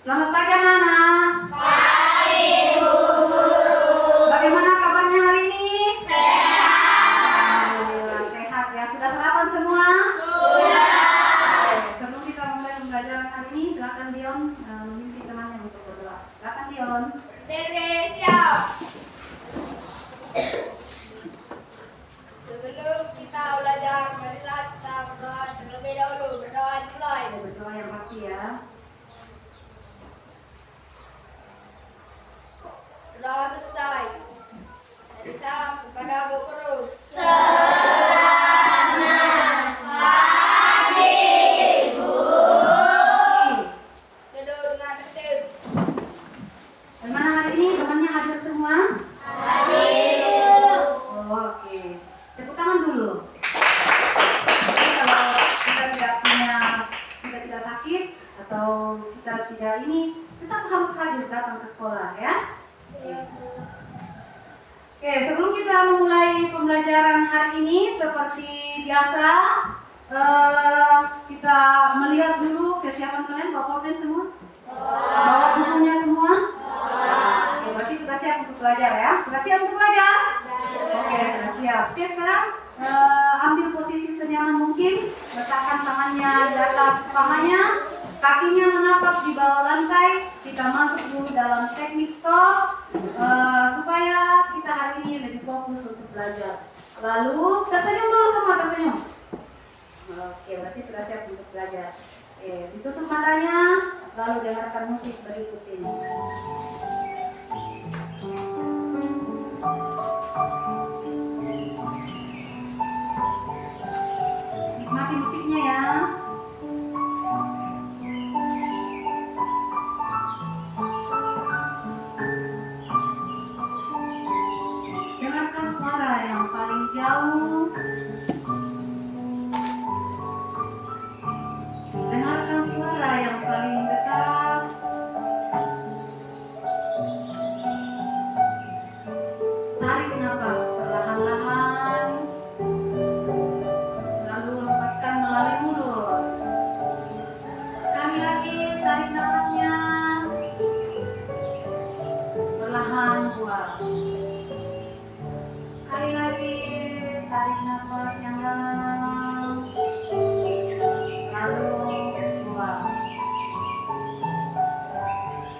Selamat pagi anak-anak. Pagi Bu Guru. Bagaimana kabarnya hari ini? Sehat. Alhamdulillah sehat ya. Sudah sarapan semua? Sudah. Oke, sebelum kita mulai pembelajaran hari ini, silakan Dion memimpin temannya untuk berdoa. Silakan Dion. Berdiri siap. Sebelum kita belajar, marilah kita berdoa terlebih dahulu. Berdoa dimulai. Berdoa yang pasti ya. Berdoa selesai. Dari salam kepada Bu Guru. Duduk dengan tertib. Bagaimana hari ini? Temannya hadir semua? Oh, oke. Tepuk tangan dulu. Jadi kalau kita tidak sakit atau kita tidak ini, tetap harus hadir datang ke sekolah ya. Oke, sebelum kita memulai pembelajaran hari ini, seperti biasa kita melihat dulu kesiapan kalian. Bawa pulpen semua? Bawa bukunya semua? Oke, berarti sudah siap untuk belajar ya? Sudah siap untuk belajar? Oke, sudah siap. Oke, sekarang ambil posisi senyaman mungkin. Letakkan tangannya di atas pahanya, kakinya menapak di bawah lantai. Kita masuk dulu dalam teknik stop supaya kita hari ini lebih fokus untuk belajar. Lalu tersenyum dulu semua, tersenyum. Oke, berarti sudah siap untuk belajar. Oke, ditutup matanya, lalu dengarkan musik berikut ini. Nikmati musiknya ya. Dengarkan suara yang paling jauh. Dengarkan suara yang paling dekat. Tarik nafas perlahan-lahan. Lalu hembuskan melalui mulut. Sekali lagi tarik nafasnya. Perlahan buang. Sekali lagi tarik nafas yang dalam. Lalu buang.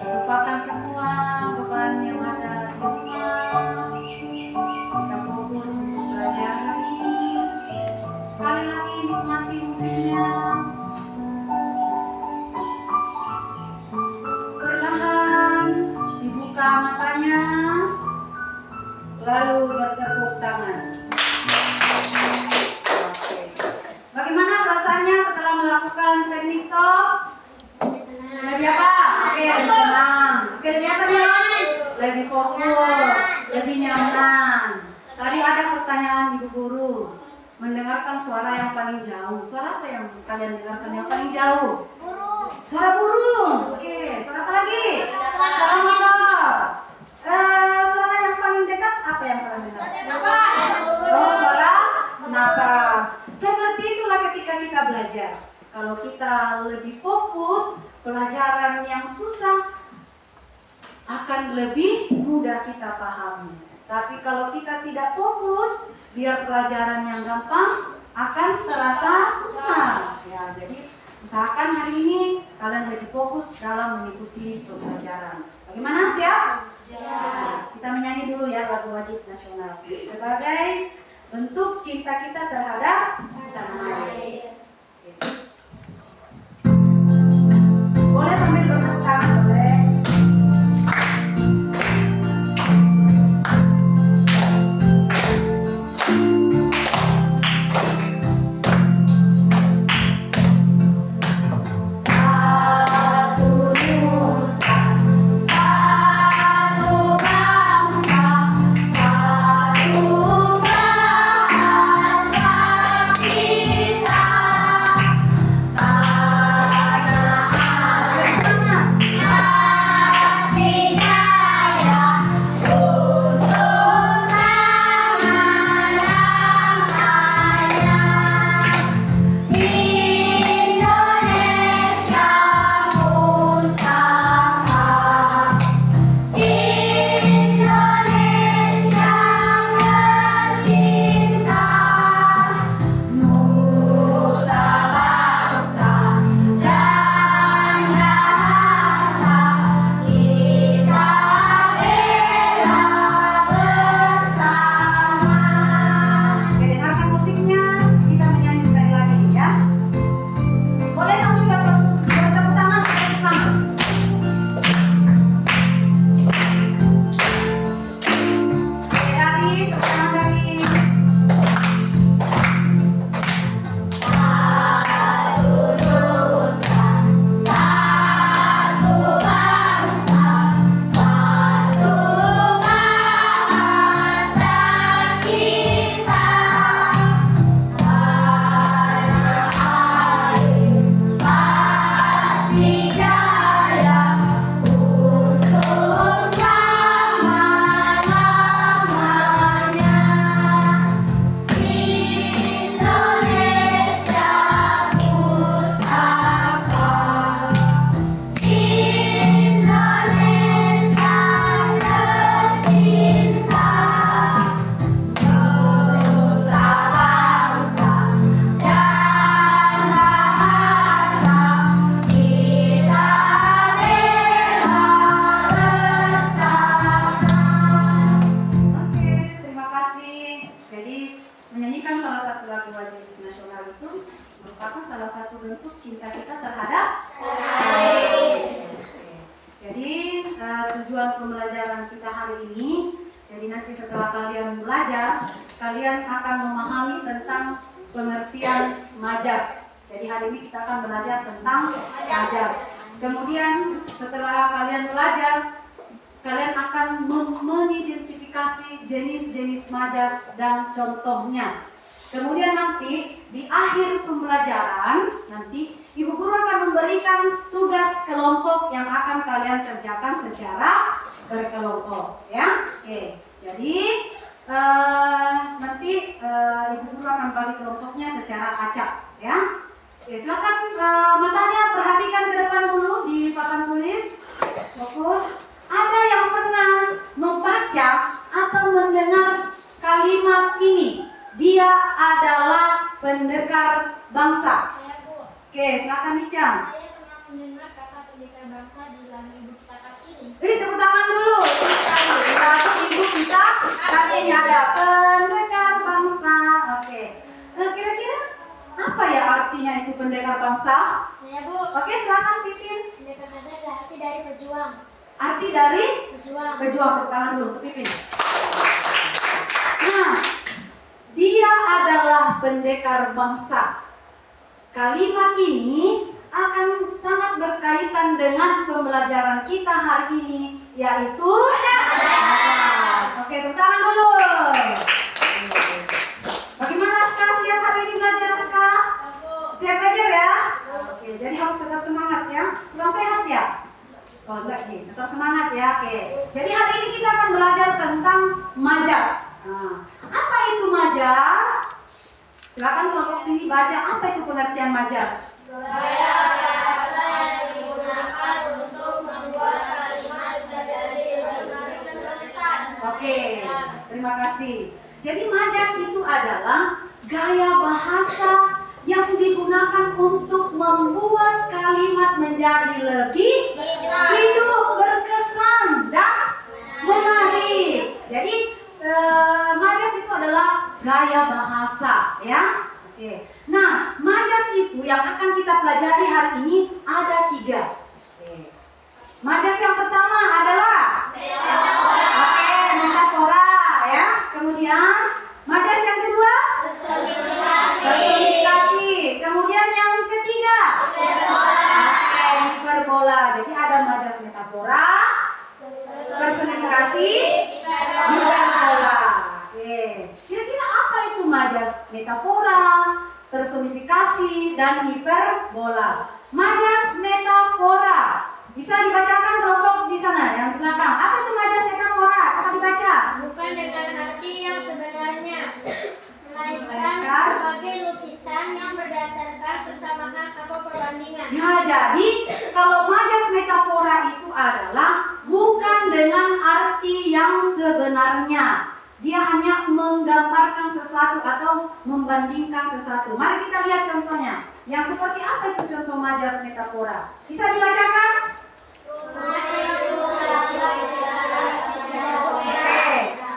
Lupakan semua beban yang ada di rumah. Kita fokus untuk belajar hari ini. Sekali lagi nikmati musiknya. Perlahan dibuka matanya. Lalu bertepuk tangan. Oke. Bagaimana perasaannya setelah melakukan teknik stop? Lebih apa? Oke, lebih tenang. Oke, lebih apa nih? Lebih fokus, lebih nyaman. Tadi ada pertanyaan Ibu Guru. Mendengarkan suara yang paling jauh. Suara apa yang kalian dengarkan yang paling jauh? Suara burung. Oke, suara apa lagi? Suara motor. Suara yang paling dekat apa yang kalian dengar? Oh, suara napas. Seperti itulah ketika kita belajar. Kalau kita lebih fokus, pelajaran yang susah akan lebih mudah kita pahami. Tapi kalau kita tidak fokus, biar pelajaran yang gampang akan terasa susah. Ya, jadi usahakan hari ini kalian lebih fokus dalam mengikuti pembelajaran. Bagaimana, siap? Kita menyanyi dulu ya lagu wajib nasional sebagai bentuk cinta kita terhadap tanah air. Boleh sambil bertepuk tangan, boleh. Satu bangsa, satu bahasa kita. hari ini. Jadi nanti setelah kalian belajar, kalian akan memahami tentang pengertian majas. Jadi hari ini kita akan belajar tentang majas. Kemudian setelah kalian belajar, kalian akan mengidentifikasi jenis-jenis majas dan contohnya. Kemudian nanti di akhir pembelajaran, nanti Ibu Guru akan memberikan tugas kelompok yang akan kalian kerjakan secara berkelompok, ya. Oke, jadi nanti Ibu Guru akan bagi kelompoknya secara acak, ya. Oke, silakan matanya perhatikan ke depan dulu di papan tulis, fokus. Ada yang pernah membaca atau mendengar kalimat ini? Dia adalah pendekar bangsa. Saya Bu. Oke, silakan Ican. Saya pernah mendengar kata pendekar bangsa di dalam ibu kita Kartini. Tepuk tangan dulu. Lalu ibu kita katanya ada pendekar bangsa. Oke. Kira-kira apa ya artinya itu pendekar bangsa? Saya Bu. Oke, silakan Pipin. Pendekar bangsa adalah arti dari berjuang. Arti dari Berjuang. pejuang. Tepuk tangan dulu untuk Pipin. Nah, dia adalah pendekar bangsa. Kalimat ini akan sangat berkaitan dengan pembelajaran kita hari ini, yaitu majas. Oke, tepuk tangan dulu. Bagaimana Aska? Siap hari ini belajar Aska? Siap belajar ya? Oke, jadi harus tetap semangat ya. Kurang sehat ya? Oh enggak sih, tetap semangat ya. Oke. Jadi hari ini kita akan belajar tentang majas. Nah, apa itu majas? Silakan kelompok sini baca apa itu pengertian majas. Gaya bahasa yang digunakan untuk membuat kalimat menjadi lebih berkesan. Oke, terima kasih. Jadi majas itu adalah gaya bahasa yang digunakan untuk membuat kalimat menjadi lebih hidup, berkesan, dan menarik. Jadi majas itu adalah gaya bahasa, ya. Oke. Nah, majas itu yang akan kita pelajari hari ini ada 3. Oke. Majas yang pertama adalah oke, metafora, ya. Kemudian majas yang kedua personifikasi. Kemudian yang ketiga hiperbola. Jadi ada majas metafora, personifikasi, hiperbola. Oke. Kira-kira apa itu majas metafora, personifikasi, dan hiperbola? Majas metafora bisa dibacakan kelompok di sana yang di belakang. Apa itu majas metafora? Coba dibaca. Bukan dengan arti yang sebenarnya, melainkan sebagai lukisan yang berdasarkan persamaan atau perbandingan. Ya, jadi kalau majas metafora itu adalah bukan dengan arti yang sebenarnya. Dia hanya menggambarkan sesuatu atau membandingkan sesuatu. Mari kita lihat contohnya. Yang seperti apa itu contoh majas metafora? Bisa dibacakan?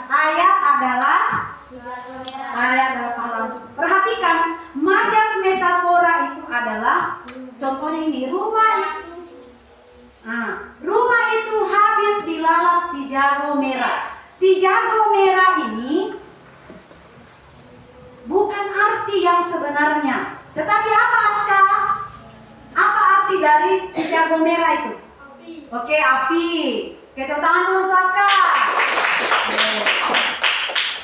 Ayat adalah pahlawan. Perhatikan, majas metafora itu adalah contohnya ini, rumah itu habis dilalap si jago merah. Si jago merah ini bukan arti yang sebenarnya. Tetapi apa Aska? Apa arti dari si jago merah itu? Oke, api. Oke, tepuk tangan dulu untuk Aska.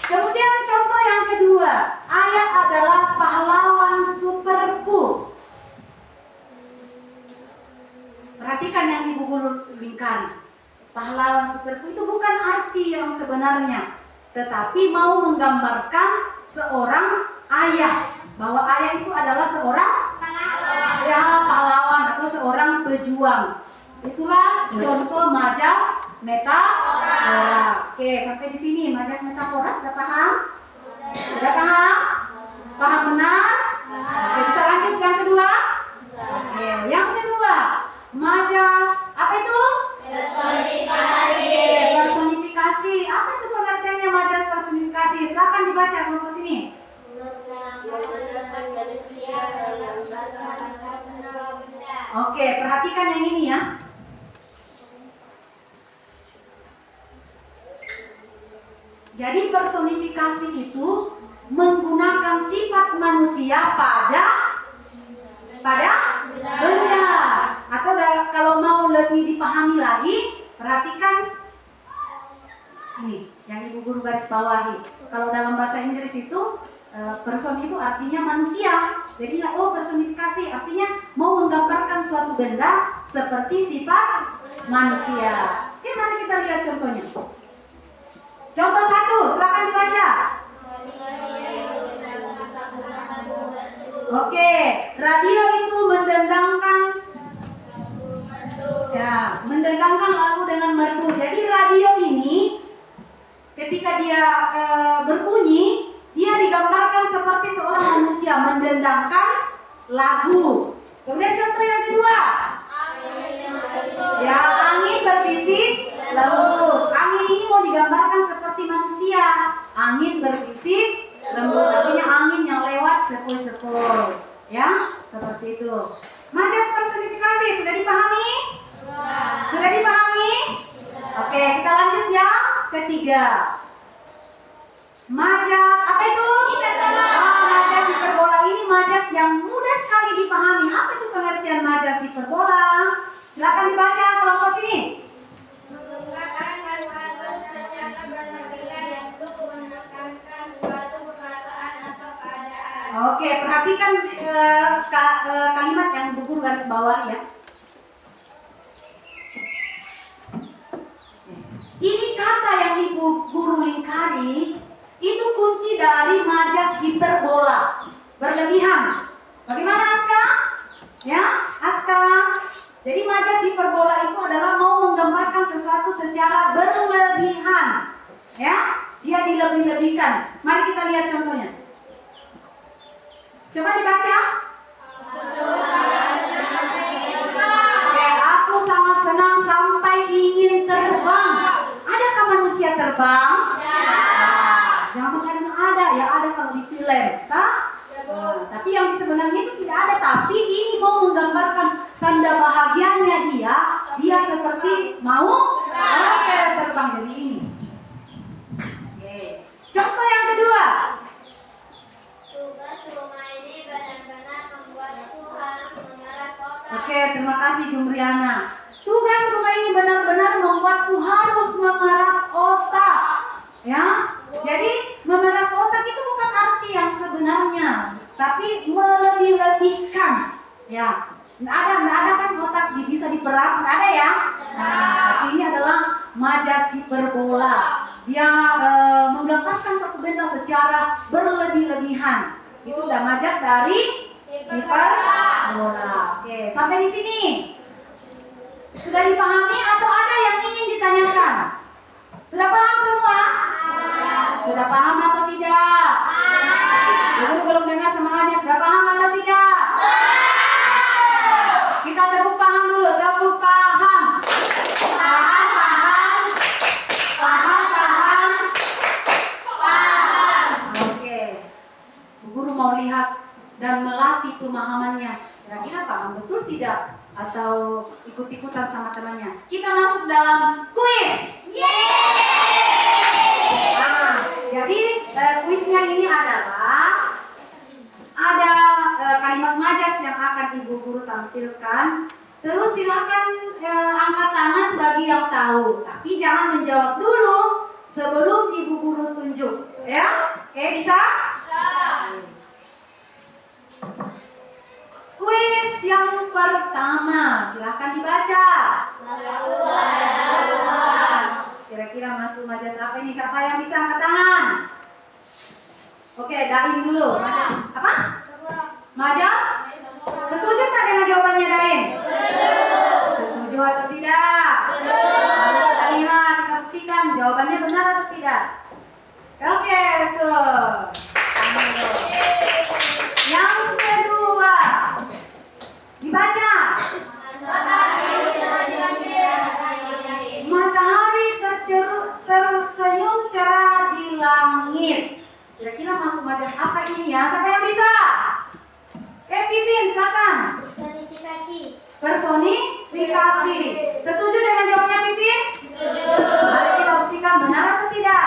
Kemudian contoh yang kedua, ayat adalah pahlawan superku. Perhatikan yang Ibu Guru lingkari. Pahlawan superku itu bukan arti yang sebenarnya, tetapi mau menggambarkan seorang ayah, bahwa ayah itu adalah seorang pahlawan atau seorang pejuang. Itulah contoh majas metafora. Oke, sampai di sini majas metafora sudah paham? Sudah paham? Paham benar? Oke, bisa lanjut yang kedua? Oke, yang kedua, majas apa itu? Personifikasi. Apa itu pengertiannya majas personifikasi? Silakan dibaca kelompok sini. Oke, perhatikan yang ini ya. Jadi personifikasi itu menggunakan sifat manusia pada benda. Atau kalau mau lebih dipahami lagi, perhatikan ini yang Ibu Guru garis bawahi. Kalau dalam bahasa Inggris itu person itu artinya manusia. Jadi personifikasi artinya mau menggambarkan suatu benda seperti sifat manusia. Oke, mari kita lihat contohnya. Contoh 1, silakan dibaca. Oke, radio itu mendendangkan lagu dengan merdu. Jadi radio ini ketika dia berbunyi, dia digambarkan seperti seorang manusia mendendangkan lagu. Kemudian contoh yang kedua, ya, angin berbisik lembut. Angin ini mau digambarkan seperti manusia. Angin berbisik lembut, artinya angin yang lewat sepoi-sepoi. Ya, seperti itu. Majas personifikasi sudah dipahami? Sudah dipahami? Oke, kita lanjut yang ketiga. Majas apa itu? Majas hiperbola ini majas yang mudah sekali dipahami. Apa itu pengertian majas hiperbola? Silakan dibaca kelompok sini. Menggunakan kata-kata secara berlebihan untuk menekankan suatu perasaan atau keadaan. Oke, perhatikan kalimat yang Ibu Guru garis bawah ya. Ini kata yang Ibu Guru lingkari itu kunci dari majas hiperbola, berlebihan. Bagaimana Aska? Ya, Aska. Jadi majas hiperbola itu adalah mau menggambarkan sesuatu secara berlebihan. Ya, dia dilebih-lebihkan. Mari kita lihat contohnya. Coba dibaca. Oke, aku sangat senang sampai ingin terbang. Adakah manusia terbang? Jangan sampai ada, ya ada kalau di film, tapi yang sebenarnya itu tidak ada. Tapi ini mau menggambarkan tanda bahagianya dia seperti mau terbang dari ini. Contoh yang kedua. Tugas rumah ini benar-benar membuatku harus mengeras otak. Oke, terima kasih Jumriana. Tugas rumah ini benar-benar membuatku harus mengeras otak. Ya, jadi memeras otak itu bukan arti yang sebenarnya, tapi melebih-lebihkan. Ya, nggak ada kan otak bisa diperas, nggak ada ya. Tapi ini adalah majas hiperbola. Dia menggambarkan satu benda secara berlebih-lebihan. Itu udah majas dari hiperbola. Oke, sampai di sini sudah dipahami atau ada yang ingin ditanyakan? Sudah paham semua? Sudah paham atau tidak? Ibu belum dengar semangatnya. Sudah paham atau tidak? Kita tepuk paham dulu. Tepuk paham. Paham. Oke. Bu Guru mau lihat dan melatih pemahamannya. Kira-kira paham betul tidak? Atau ikut-ikutan sama temannya? Kita masuk dalam kuis. Jadi kuisnya ini adalah ada kalimat majas yang akan Ibu Guru tampilkan. Terus silakan angkat tangan bagi yang tahu. Tapi jangan menjawab dulu sebelum Ibu Guru tunjuk. Ya? Oke, bisa? Kuis yang pertama, silakan dibaca. Kira-kira masuk majas apa ini? Siapa yang bisa angkat tangan? Oke, Dain dulu. Majas apa? Majas? Setuju nggak dengan jawabannya Dain? Setuju atau tidak? Mari kita lihat, kita buktikan jawabannya benar atau tidak. Oke, betul. Yang kedua, dibaca. Matahari tersenyum cerah di langit. Kira-kira masuk majas apa ini ya? Siapa yang bisa? Pipin, silakan. Personifikasi. Setuju dengan jawabnya Pipin? Setuju. Mari kita buktikan benar atau tidak.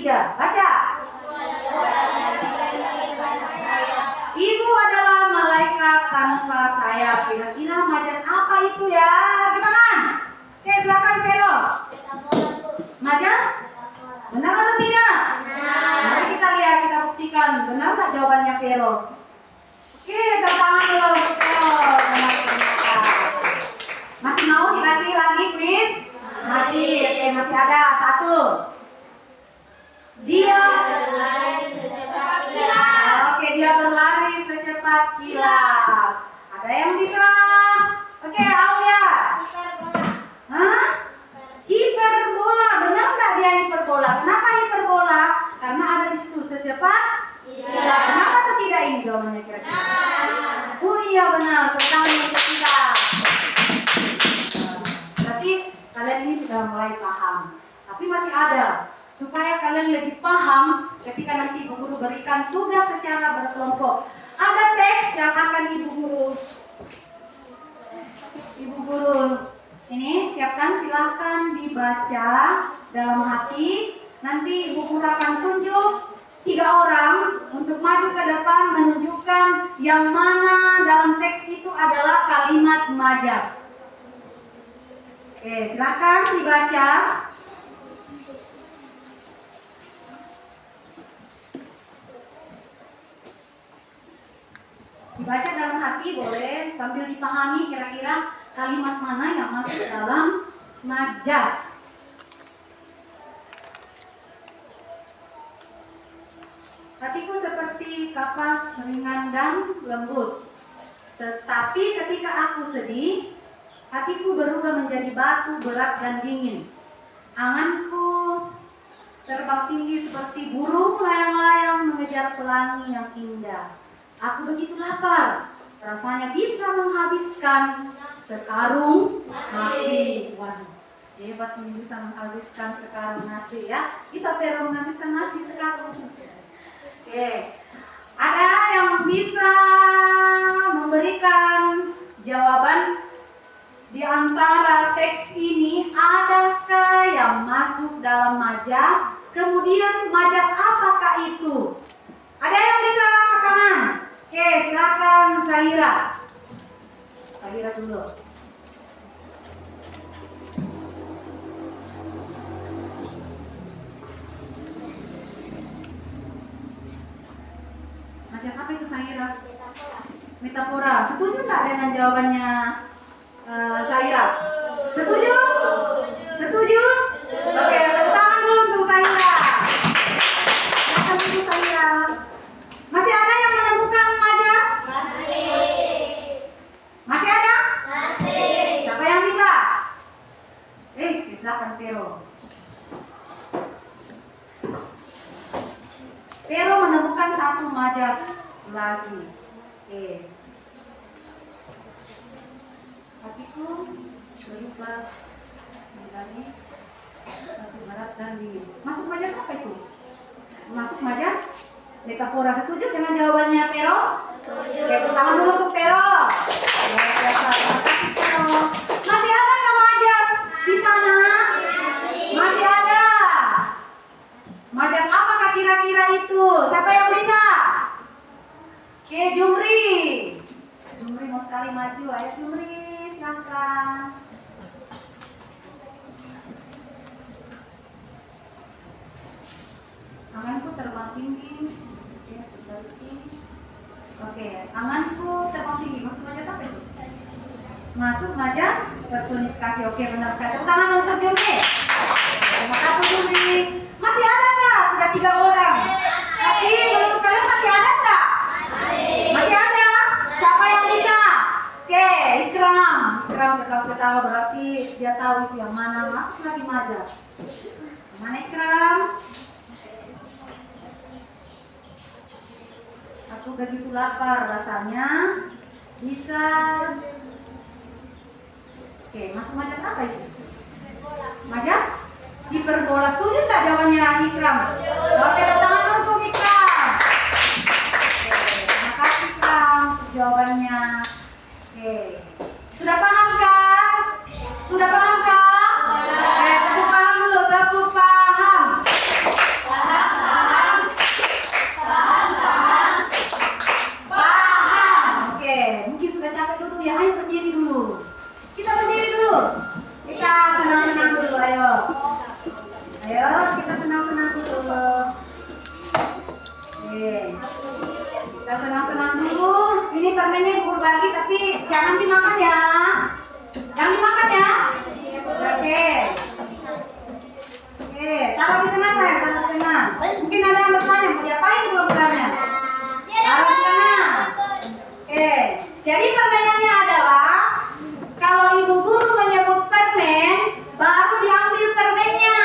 3. Baca. Ibu adalah malaikat tanpa sayap. Kira-kira majas apa itu ya? Angkat tangan. Oke, silakan Pero. Majas? Benar atau tidak? Mari kita lihat, kita buktikan. Benar nggak jawabannya Pero? Oke, tepuk tangan dulu untuk Pero. Benar. Masih mau dikasih lagi kuis? Masih. Oke, masih ada. 1. Dia berlari secepat kilat. Oke, dia berlari secepat kilat. Ada yang bisa? Oke, Aulia. Hah? Hiperbola. Benar nggak dia hiperbola? Kenapa hiperbola? Karena ada di situ secepat kilat. Benar atau tidak ini jawabannya kira-kira? Oh iya benar. Pertanyaan yang ketiga. Berarti kalian ini sudah mulai paham. Tapi masih ada. Supaya kalian lebih paham ketika nanti Ibu Guru berikan tugas secara berkelompok. Ada teks yang akan Ibu Guru ini siapkan, silahkan dibaca dalam hati. Nanti Ibu Guru akan tunjuk 3 orang untuk maju ke depan menunjukkan yang mana dalam teks itu adalah kalimat majas. Oke, silahkan dibaca. Dibaca dalam hati boleh sambil dipahami kira-kira kalimat mana yang masuk dalam majas. Hatiku seperti kapas ringan dan lembut. Tetapi ketika aku sedih, hatiku berubah menjadi batu berat dan dingin. Anganku terbang tinggi seperti burung layang-layang mengejar pelangi yang indah. Aku begitu lapar, rasanya bisa menghabiskan sekarung nasi. Waduh, hebat ini bisa menghabiskan sekarung nasi ya. Bisa Pero menghabiskan nasi sekarung. Oke, ada yang bisa memberikan jawaban di antara teks ini? Adakah yang masuk dalam majas? Kemudian majas apakah itu? Ada yang bisa angkat tangan? Oke, silakan Zahira. Zahira dulu. Majas apa itu Zahira? Metafora. Setuju nggak dengan jawabannya Zahira? Setuju? Setuju? Oke, tepuk tangan dulu untuk Zahira. Silakan dulu Zahira. Masih ada yang menemukan majas? Masih ada? Siapa yang bisa? Silakan Pero. Pero menemukan 1 majas lagi. Hatiku berubah menjadi batu berat dan dingin. Masuk majas apa itu? Masuk majas metafora. Setuju dengan jawabannya Pero? Setuju. Oke, tangan dulu untuk Pero. Luar biasa, terima kasih Pero. Masih ada nggak majas di sana? Masih ada. Majas apakah kira-kira itu? Siapa yang bisa? Oke, Jumri. Jumri mau sekali maju. Ayo Jumri, silakan. Tanganku terbang tinggi. Ya, seperti. Oke, tanganku terbang tinggi. Masuk majas apa itu? Masuk majas personifikasi. Oke, benar sekali. Tepuk tangan untuk Jumri. Terima kasih Jumri. Masih ada nggak? Sudah 3 orang. Tapi menurut kalian masih ada nggak? Masih ada. Siapa yang bisa? Oke, Ikram. Ikram ketawa berarti dia tahu itu yang mana. Masuk lagi majas. Mana Ikram? Aku begitu lapar rasanya. Bisa. Oke, masuk majas apa itu? Majas? Hiperbola. Setuju nggak jawabannya Ikram? Oke, tangan untuk Ikram. Oke, terima kasih Ikram jawabannya. Oke, sudah paham kan? Sudah paham kan? Oke, tepuk paham dulu, tepuk paham. Kita senang-senang dulu. Ini permennya Ibu bagi, tapi jangan dimakan ya. Jangan dimakan ya. Oke. Oke, taruh di tengah saya, taruh di tengah. Mungkin ada yang bertanya, mau diapain belum-belumnya? Taruh di tengah. Oke, jadi permainannya adalah kalau Ibu Guru menyebut permen, baru diambil permennya,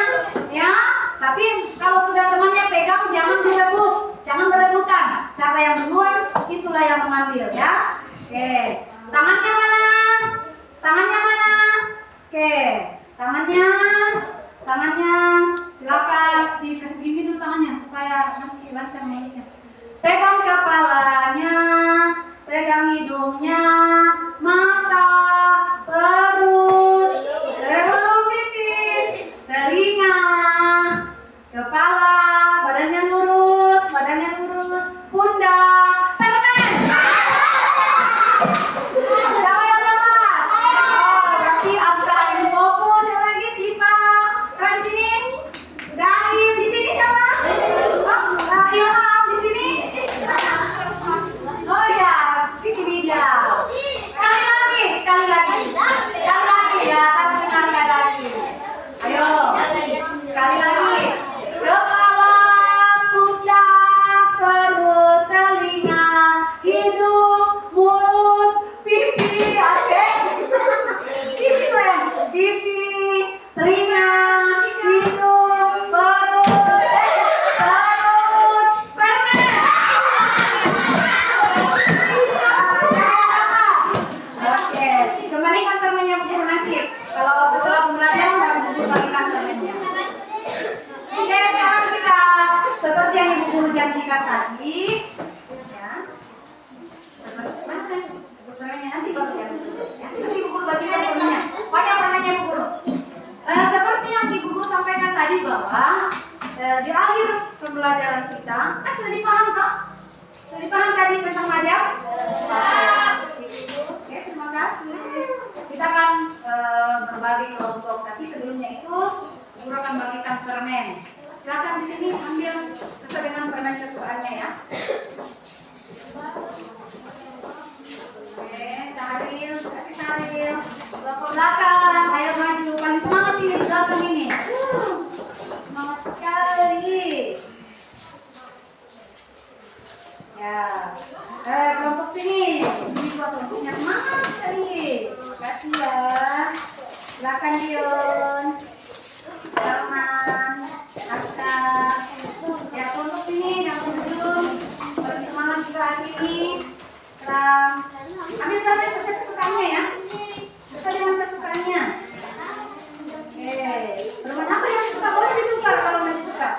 ya. Tapi kalau sudah temannya pegang, jangan direbut, jangan berebutan. Siapa yang duluan, itulah yang mengambil, ya. Oke, tangannya mana? Tangannya mana? Oke, tangannya, silakan dikasih dulu tangannya supaya nanti lancar mainnya. Pegang kepalanya, pegang hidungnya, mata, perut, hidung, pipi, telinga, kepala, badannya lurus, pundak, permen. Siapa yang dapat? Oh, berarti Askar ini fokus. Siapa lagi? Sipa. Siapa di sini? Daim. Di sini siapa? Oh, Ilham di sini. Oh ya, Siti Widya. Sekali lagi ya, tapi sekali lagi. Ayo, sekali lagi. Kepala, pundak, perut, telinga, hidung, mulut, pipi, asik. Pipi sayang, pipi, telinga, hidung, perut, permen. Oke, kembalikan permennya Bu Guru nanti. Kalau setelah pembelajaran baru Bu Guru bagikan permennya. Oke, sekarang kita seperti yang Ibu Guru janjikan tadi, ya. Seperti mana saya sebut permennya nanti baru ya. Nanti Ibu Guru bagikan permennya. Banyak permennya Ibu Guru. Seperti yang Ibu Guru sampaikan tadi bahwa di akhir pembelajaran kita kan sudah dipaham kok? Sudah dipaham tadi tentang majas? Oke, terima kasih. Kita akan berbagi kelompok, tapi sebelumnya itu Guru akan bagikan permen. Silakan di sini ambil sesuai dengan permen kesukaannya ya. Oke, Sahril, kasih Sahril. Ke belakang, ayo maju. Paling semangat ini di belakang ini. Semangat sekali. Ya, kelompok sini buat kelompoknya semangat sekali. Kasih ya. Silakan Dion, Salman, Askar. Ya kelompok sini yang belum paling semangat juga hari ini. Ambil sampai sesuai kesukaannya ya. Sesuai dengan kesukaannya. Oke, permen apa yang suka boleh ditukar kalau nggak disuka.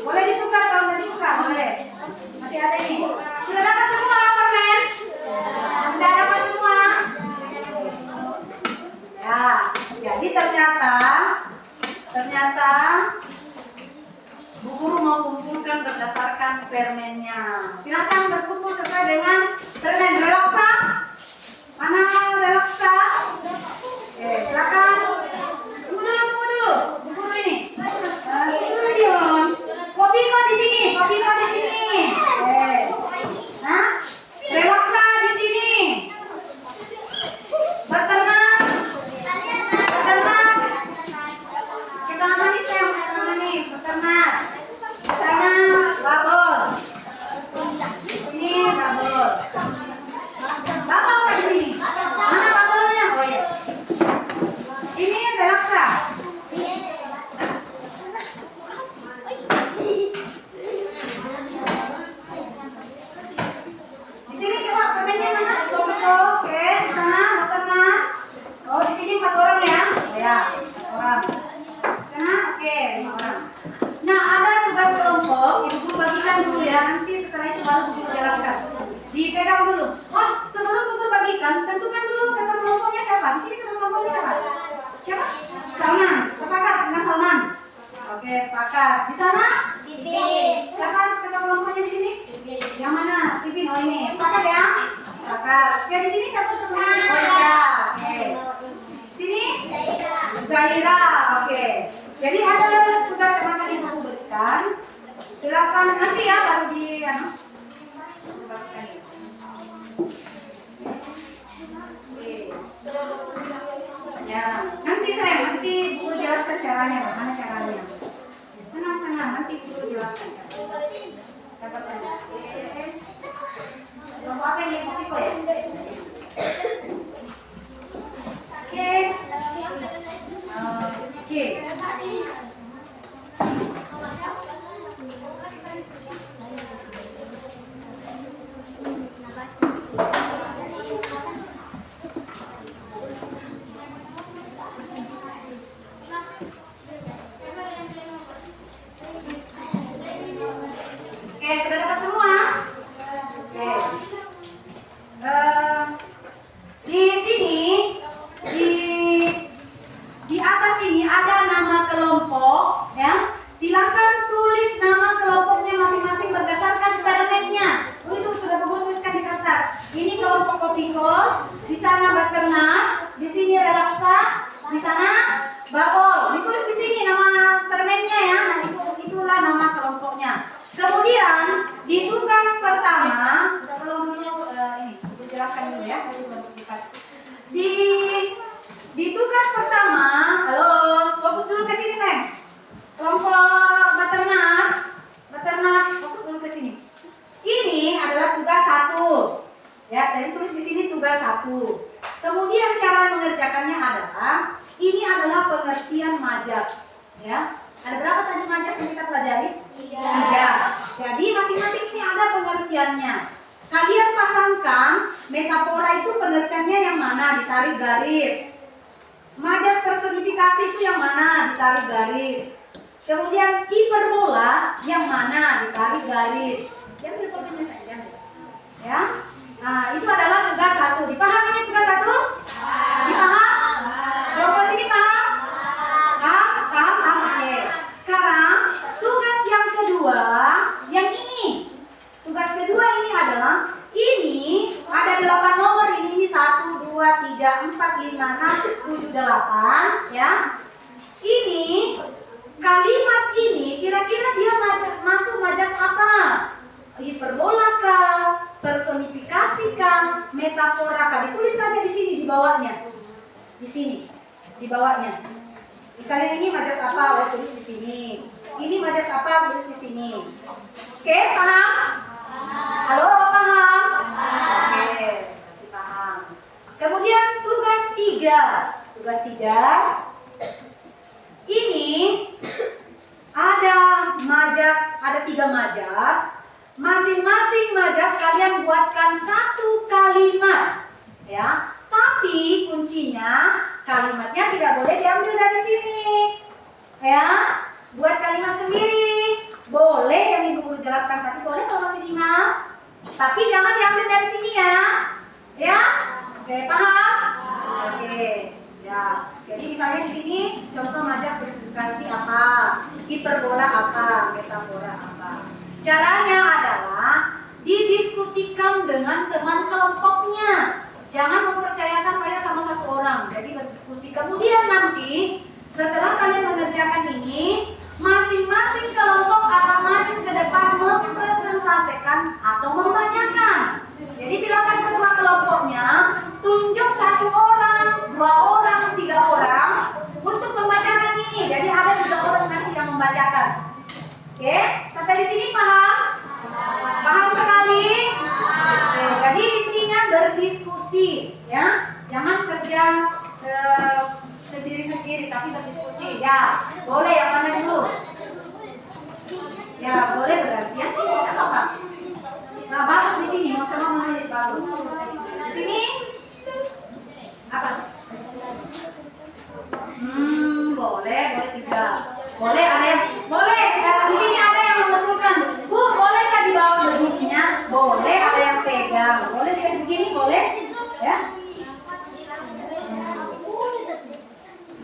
Boleh ditukar kalau nggak disuka, boleh. Masih ada ini. Sudah dapat semua permen? Sudah dapat semua? Ya, jadi ternyata Bu Guru mau kumpulkan berdasarkan permennya. Silakan berkumpul sesuai dengan permen relaksa. Mana relaksa? Oke, silakan. Tunggu dulu. Bu Guru ini. Tunggu Dion. Kopi kok di sini. Nah, relaksa di sini. Berternak. Kita manis ya, berternak. Sana babol. Ini babol. Babol di sini. Mana babolnya? Oh ya. Ini relaksa. Di sini coba permennya mana? Oke, di sana berternak. Oh, di sini 4 orang ya? Oh ya, 4 orang. Sana, oke, 5 orang. Nah, ada tugas kelompok, Ibu Guru bagikan dulu ya. Nanti setelah itu baru Bu Guru jelaskan. Dipegang dulu. Oh, sebelum Bu Guru bagikan, tentukan dulu ketua kelompoknya siapa. Di sini ketua kelompoknya siapa? Siapa? Salman. Sepakat dengan Salman. Oke, sepakat. Di sana? Siapa ketua kelompoknya di sini? Yang mana? Pipin. Oh ini. Sepakat ya? Sepakat. Oke, di sini siapa ketua kelompoknya? Oh ya. Oke. Sini? Zahira. Oke. Jadi ada tugas yang akan Ibu berikan. Silakan nanti ya baru di ini Mofiko ya? Oke. Oke. Oke, sudah dapat semua? Oke. Di sini di atas ini ada nama kelompok, ya. Silakan tulis nama kelompoknya masing-masing berdasarkan permennya. Itu sudah tuliskan di kertas. Ini kelompok Kopiko, di sana Baternak, di sini Relaksa, di sana Bakol. Ditulis di sini nama permennya ya. Nah, itulah nama kelompoknya. Kemudian di tugas pertama, tolong dulu ini, saya jelaskan dulu ya. Di tugas pertama, halo, fokus dulu ke sini sayang. Kelompok Baternak, fokus dulu ke sini. Ini adalah tugas 1. Ya, tadi tulis di sini tugas 1. Kemudian cara mengerjakannya adalah ini adalah pengertian majas, ya. Ada berapa tadi majas yang kita pelajari? 3. Jadi masing-masing ini ada pengertiannya. Kalian pasangkan metafora itu pengertiannya yang mana, ditarik garis. Majas personifikasi itu yang mana, ditarik garis. Kemudian hiperbola yang mana, ditarik garis. Jangan hiperbolanya saja. Ya. Nah, itu adalah tugas 1. Dipahami ini tugas 1? Dipaham? Kelompok sini paham? Paham? Oke. Sekarang tugas yang kedua, yang ini. Tugas kedua ini adalah ini ada 8 nomor ini 1, 2, 3, 4, 5, 6, 7, 8 ya. Ini kalimat ini kira-kira dia masuk majas apa? Hiperbola kah? Personifikasi kah? Metafora kah? Ditulis saja di sini di bawahnya. Di sini di bawahnya. Misalnya ini majas apa? Tulis di sini. Ini majas apa? Tulis di sini. Oke, paham? Halo, paham? Oke, paham. Kemudian tugas 3. Tugas 3. Ini ada majas, ada 3 majas. Masing-masing majas kalian buatkan 1 kalimat, ya. Tapi kuncinya kalimatnya tidak boleh diambil dari sini, ya. Buat kalimat sendiri. Boleh yang ibu guru jelaskan tadi, boleh kalau masih ingat. Tapi jangan diambil dari sini ya, ya. Oke, paham? Oke, ya. Jadi misalnya di sini contoh majas personifikasi apa, hiperbola apa, metafora apa. Caranya adalah didiskusikan dengan teman kelompoknya. Jangan mempercayakan saya sama satu orang. Jadi berdiskusi. Kemudian nanti setelah kalian mengerjakan ini, masing-masing kelompok akan maju ke depan mempresentasikan atau membacakan. Jadi silakan ketua kelompoknya tunjuk 1 orang, 2 orang, 3 orang untuk membacakan ini. Jadi ada 3 orang nanti yang membacakan. Oke, sampai di sini paham? Paham sekali? Oke, jadi intinya berdiskusi, ya. Jangan kerja sendiri-sendiri, tapi berdiskusi. Ya, boleh yang mana dulu? Ya, boleh bergantian sih, tidak apa-apa. Nah, bagus di sini, mau sama menulis bagus. Di sini apa? Boleh 3. Boleh ada yang di sini ada yang mengusulkan. Bu, bolehkah dibawa begininya? Boleh, ada yang pegang. Boleh dikasih begini, boleh? Ya.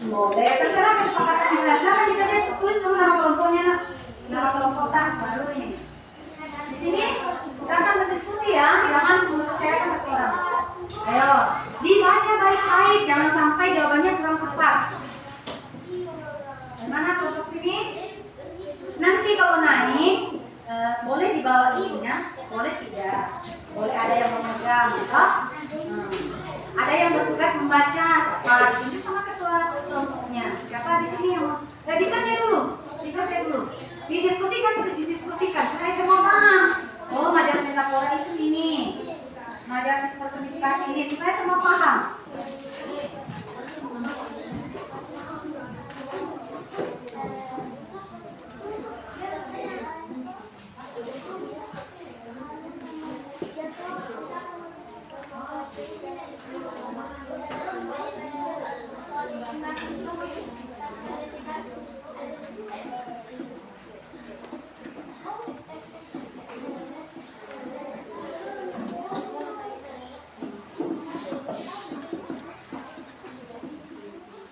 Boleh, terserah kesepakatan juga. Silakan dikasih tulis dulu nama kelompoknya, nama kelompok tak baru ini. Di sini silakan berdiskusi ya, jangan mempercayakan satu orang. Ayo, dibaca baik-baik, jangan sampai jawabannya kurang tepat. Mana kelompok sini? Nanti kalau naik, boleh dibawa ininya, boleh tidak. Boleh ada yang memegang, toh? Ada yang bertugas membaca, siapa? Ditunjuk sama ketua kelompoknya. Siapa di sini yang mau? Dikerja dulu. Didiskusikan supaya semua paham. Oh, majas metafora itu ini. Dikasih ini supaya semua paham.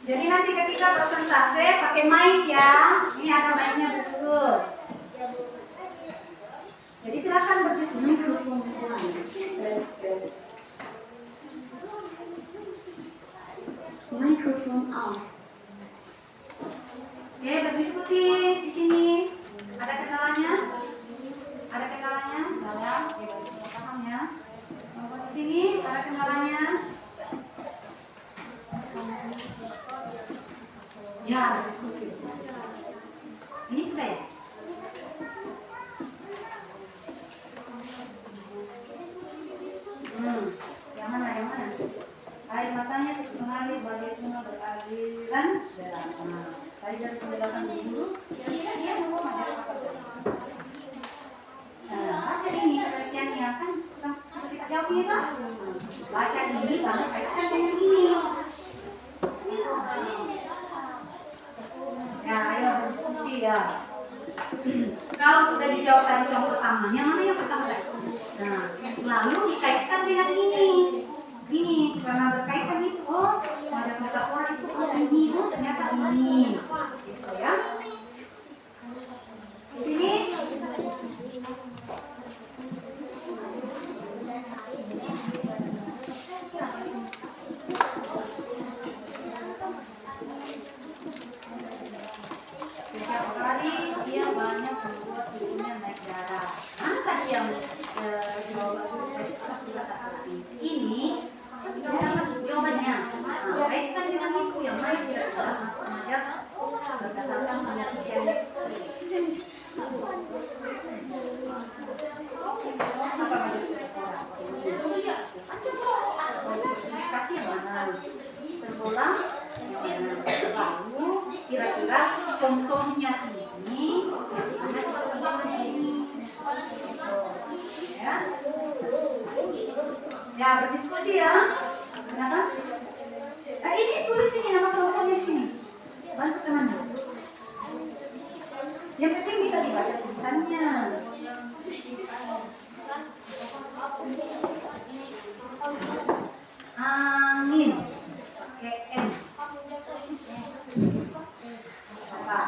Jadi nanti ketika presentase pakai mic ya. Ini ada mic-nya betul. Jadi silakan berdiskusi dulu. Mikrofon on. Oke, berdiskusi di sini. Ada kendalanya? Ada kendalanya? Ada. Oke, sudah paham ya. Di sini ada kendalanya? Ya, ada diskusi. Ini sudah ya? Yang mana? Air masanya terus mengalir bagai sungai beraliran deras. Tadi dari penjelasan dulu, dia mau ada apa saja. Baca ini penelitiannya kan sudah kita jawab ini kan? Baca ini lalu kaitkan dengan ini. Ya, ayo berdiskusi ya. Kalau sudah dijawab tadi yang pertamanya, mana yang pertama tadi? Nah, lalu dikaitkan dengan ini. Ini karena berkaitan itu, oh, ada metafora itu ini, oh, ternyata ini, gitu ya. Di sini. Setiap hari dia banyak membuat tubuhnya naik darah. Mana tadi yang jawaban ini jawabannya. Kaitkan dengan itu yang lain dia sudah masuk najas berdasarkan penelitian. Apa kasih yang mana? Terpulang yang mana? Lalu kira-kira contohnya ini ya berdiskusi ya. Kenapa? Ini tulis ini nama kelompoknya di sini. Bantu temannya. Yang penting bisa dibaca tulisannya. Amin. Pakai M. Apa?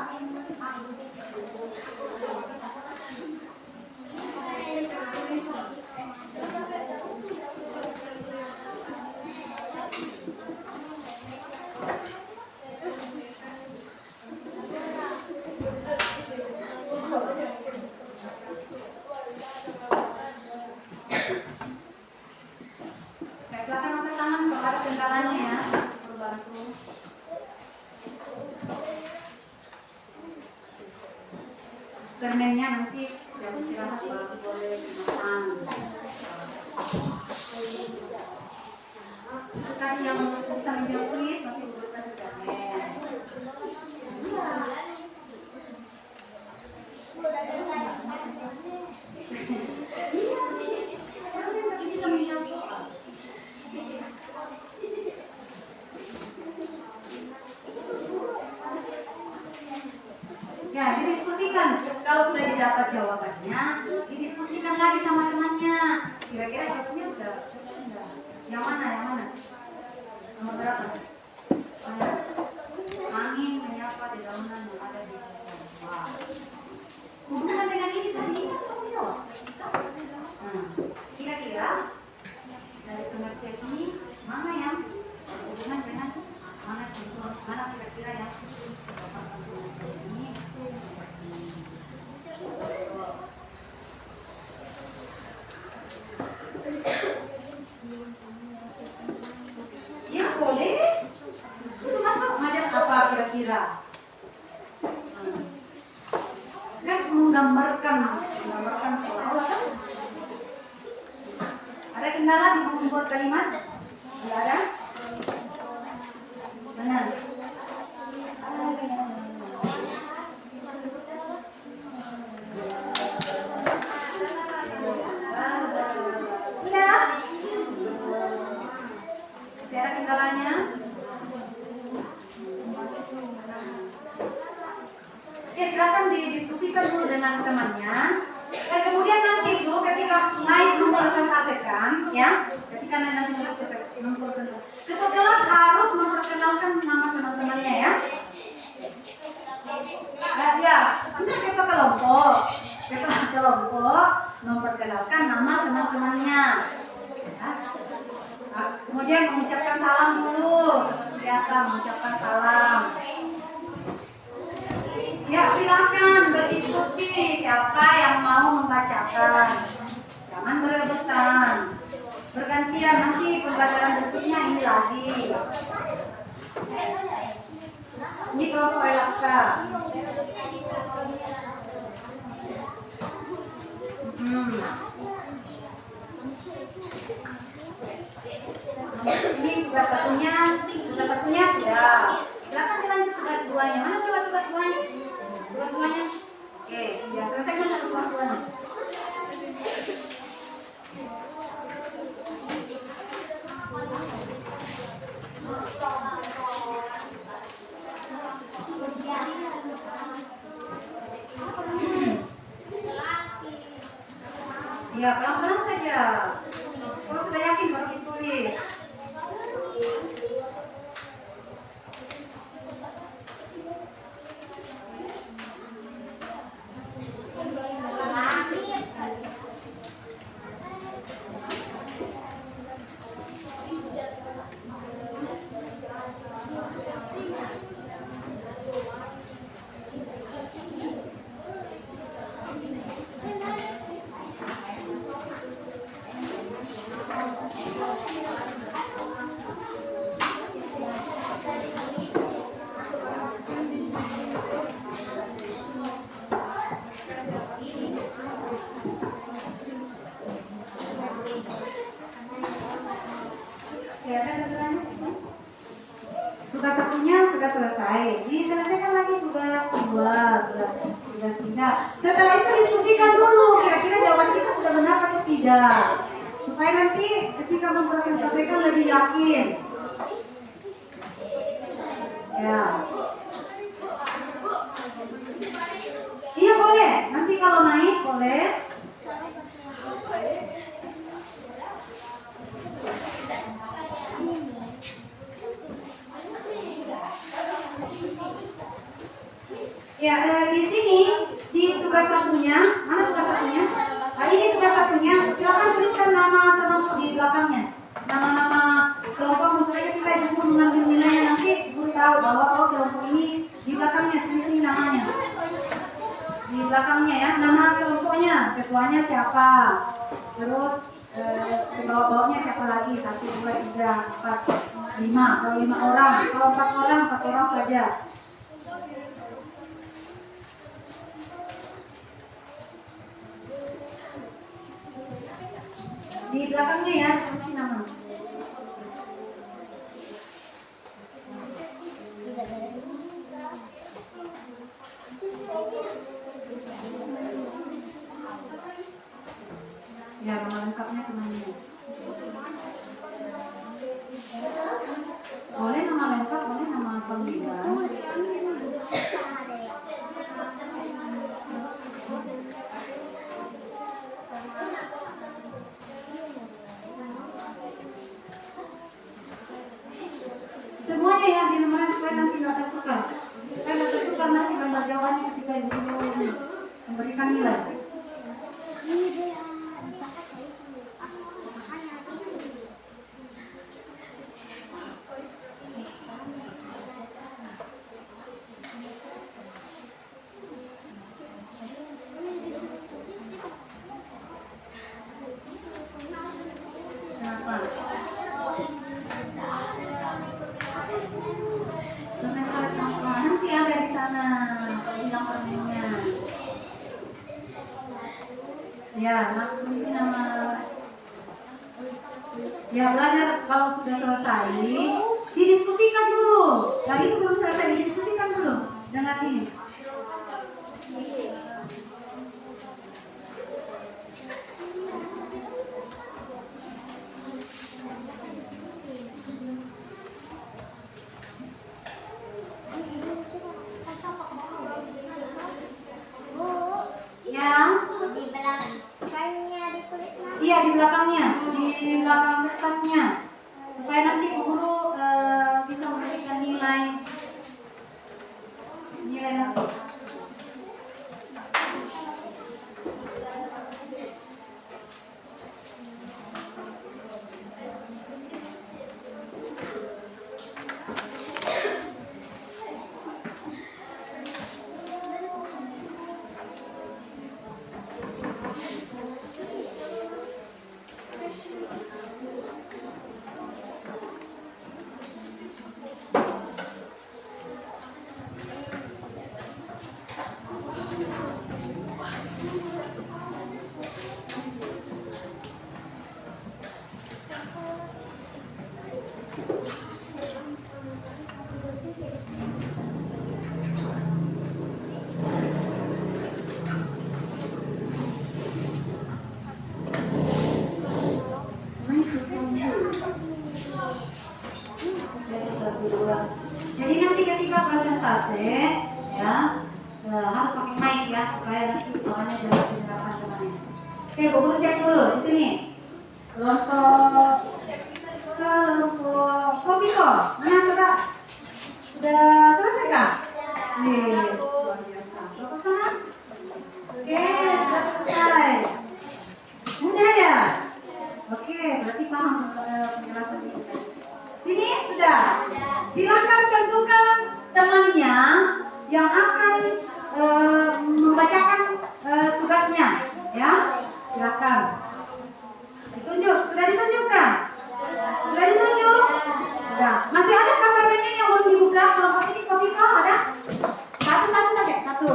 Silakan angkat tangan kalau ada kendalanya ya. Berbantu. Permennya nanti jam istirahat baru boleh dimakan. Tadi yang bisa menjawab tulis nanti dulu kasih permen. Bisa menjawab soal. Ya, didiskusikan. Kalau sudah didapat jawabannya, didiskusikan lagi sama temannya. Kira-kira jawabannya sudah cocok enggak? Yang mana? Nomor berapa? Mana? Angin menyapa dedaunan yang ada di pohon. Wow. Hubungan dengan ini tadi kan kamu jawab. Kira-kira dari pengertian ini mana yang hubungan dengan mana contoh, mana kira-kira yang ini? Ya boleh. Ada kendala di membuat kalimat? Tidak ada? Benar. Sudah? Masih ada kendalanya? Oke, silakan didiskusikan dulu dengan temannya. Dan kemudian nanti itu ketika naik mempresentasikan, ya, ketika nanti mempresentasikan, ketua kelas harus memperkenalkan nama teman-temannya, ya. Nah, ya, nanti ketua kelompok memperkenalkan nama teman-temannya. Ya. Nah, kemudian mengucapkan salam dulu, seperti biasa mengucapkan salam. Ya, silakan berdiskusi siapa yang mau membacakan. Jangan berebutan. Bergantian, nanti pembelajaran berikutnya ini lagi. Ini kelompok relaksa. Ini tugas satunya sudah. Silakan dilanjut tugas 2-nya. Mana coba tugas 2-nya? Tugas 2-nya. Oke, ya selesaikan dengan tugas 2-nya. Ya, pelan-pelan saja. Kalau sudah yakin baru ditulis. Tugas satunya sudah selesai. Diselesaikan lagi tugas 2, tugas 3. Setelah itu diskusikan dulu kira-kira jawaban kita sudah benar atau tidak. Supaya nanti ketika mempresentasikan lebih yakin. Ya. Iya boleh. Nanti kalau naik boleh. Ya, di sini di tugas satunya, mana tugas satunya? Nah, ini tugas satunya. Silakan tuliskan nama kelompok di belakangnya, nama-nama kelompok supaya kita ibu mengambil nilainya nanti ibu tahu bahwa kelompok ini di belakangnya tulis ini namanya. Di belakangnya ya, nama kelompoknya, ketuanya siapa, terus ke bawah-bawahnya siapa lagi, 1, 2, 3, 4, 5. Kalau 5 orang, kalau 4 orang, 4 orang saja. Di belakangnya ya, tulis nama. Ya, nama lengkapnya temannya. Boleh nama lengkap, boleh nama panggilan. Semuanya ya dinomorkan supaya nanti tidak tertukar. Supaya tidak tertukar nanti gambar jawabannya ketika ibu memberikan nilai. Nanti ada di sana bilang permennya. Ya belajar kalau sudah selesai, didiskusikan dulu. Yang itu belum selesai, didiskusikan dulu dengan ini. Iya, di belakangnya, di belakang kertasnya, supaya nanti guru bisa memberikan nilai nanti. Jadi nanti ketika presentasi ya harus pakai mic ya supaya nanti suaranya jelas didengarkan temannya. Oke, guru cek dulu di sini. Kelompok Kopiko, mana coba? Sudah selesai kah? Yes, luar biasa. Coba sana. Oke, sudah selesai. Mudah ya? Oke, berarti paham penjelasan itu. Sini sudah. Silakan tentukan temannya yang akan membacakan tugasnya, ya. Silakan. Ditunjuk, sudah ditunjukkan? Sudah ditunjuk? Sudah. Masih ada KKB-nya yang belum dibuka? Kelompok sini Kopiko ada? Satu-satu saja, satu.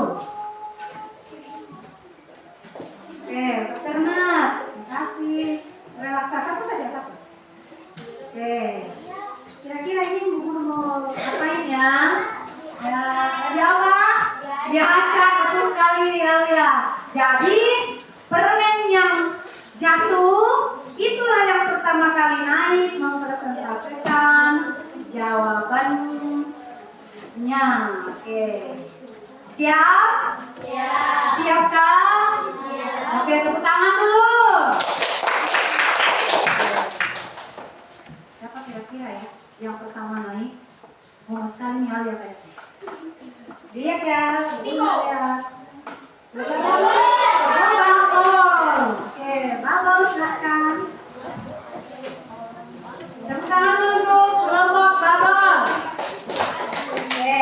Oke, Dr. Nat, terima kasih. Relaksasi satu saja, satu. Oke. Kira-kira ini guru mau ngapain ya? Ya, di apa? Diacak, betul sekali ya. Jadi permen yang jatuh itulah yang pertama kali naik mempresentasikan jawabannya. Oke. Siap? Siap. Siapkah? Siap. Oke, tepuk tangan dulu. Siapa kira-kira ya yang pertama naik? Oh, sekali ya lihat ya. Lihat ya. Lihat. Oke, babol silakan. Tepuk tangan dulu untuk kelompok babol. Oke.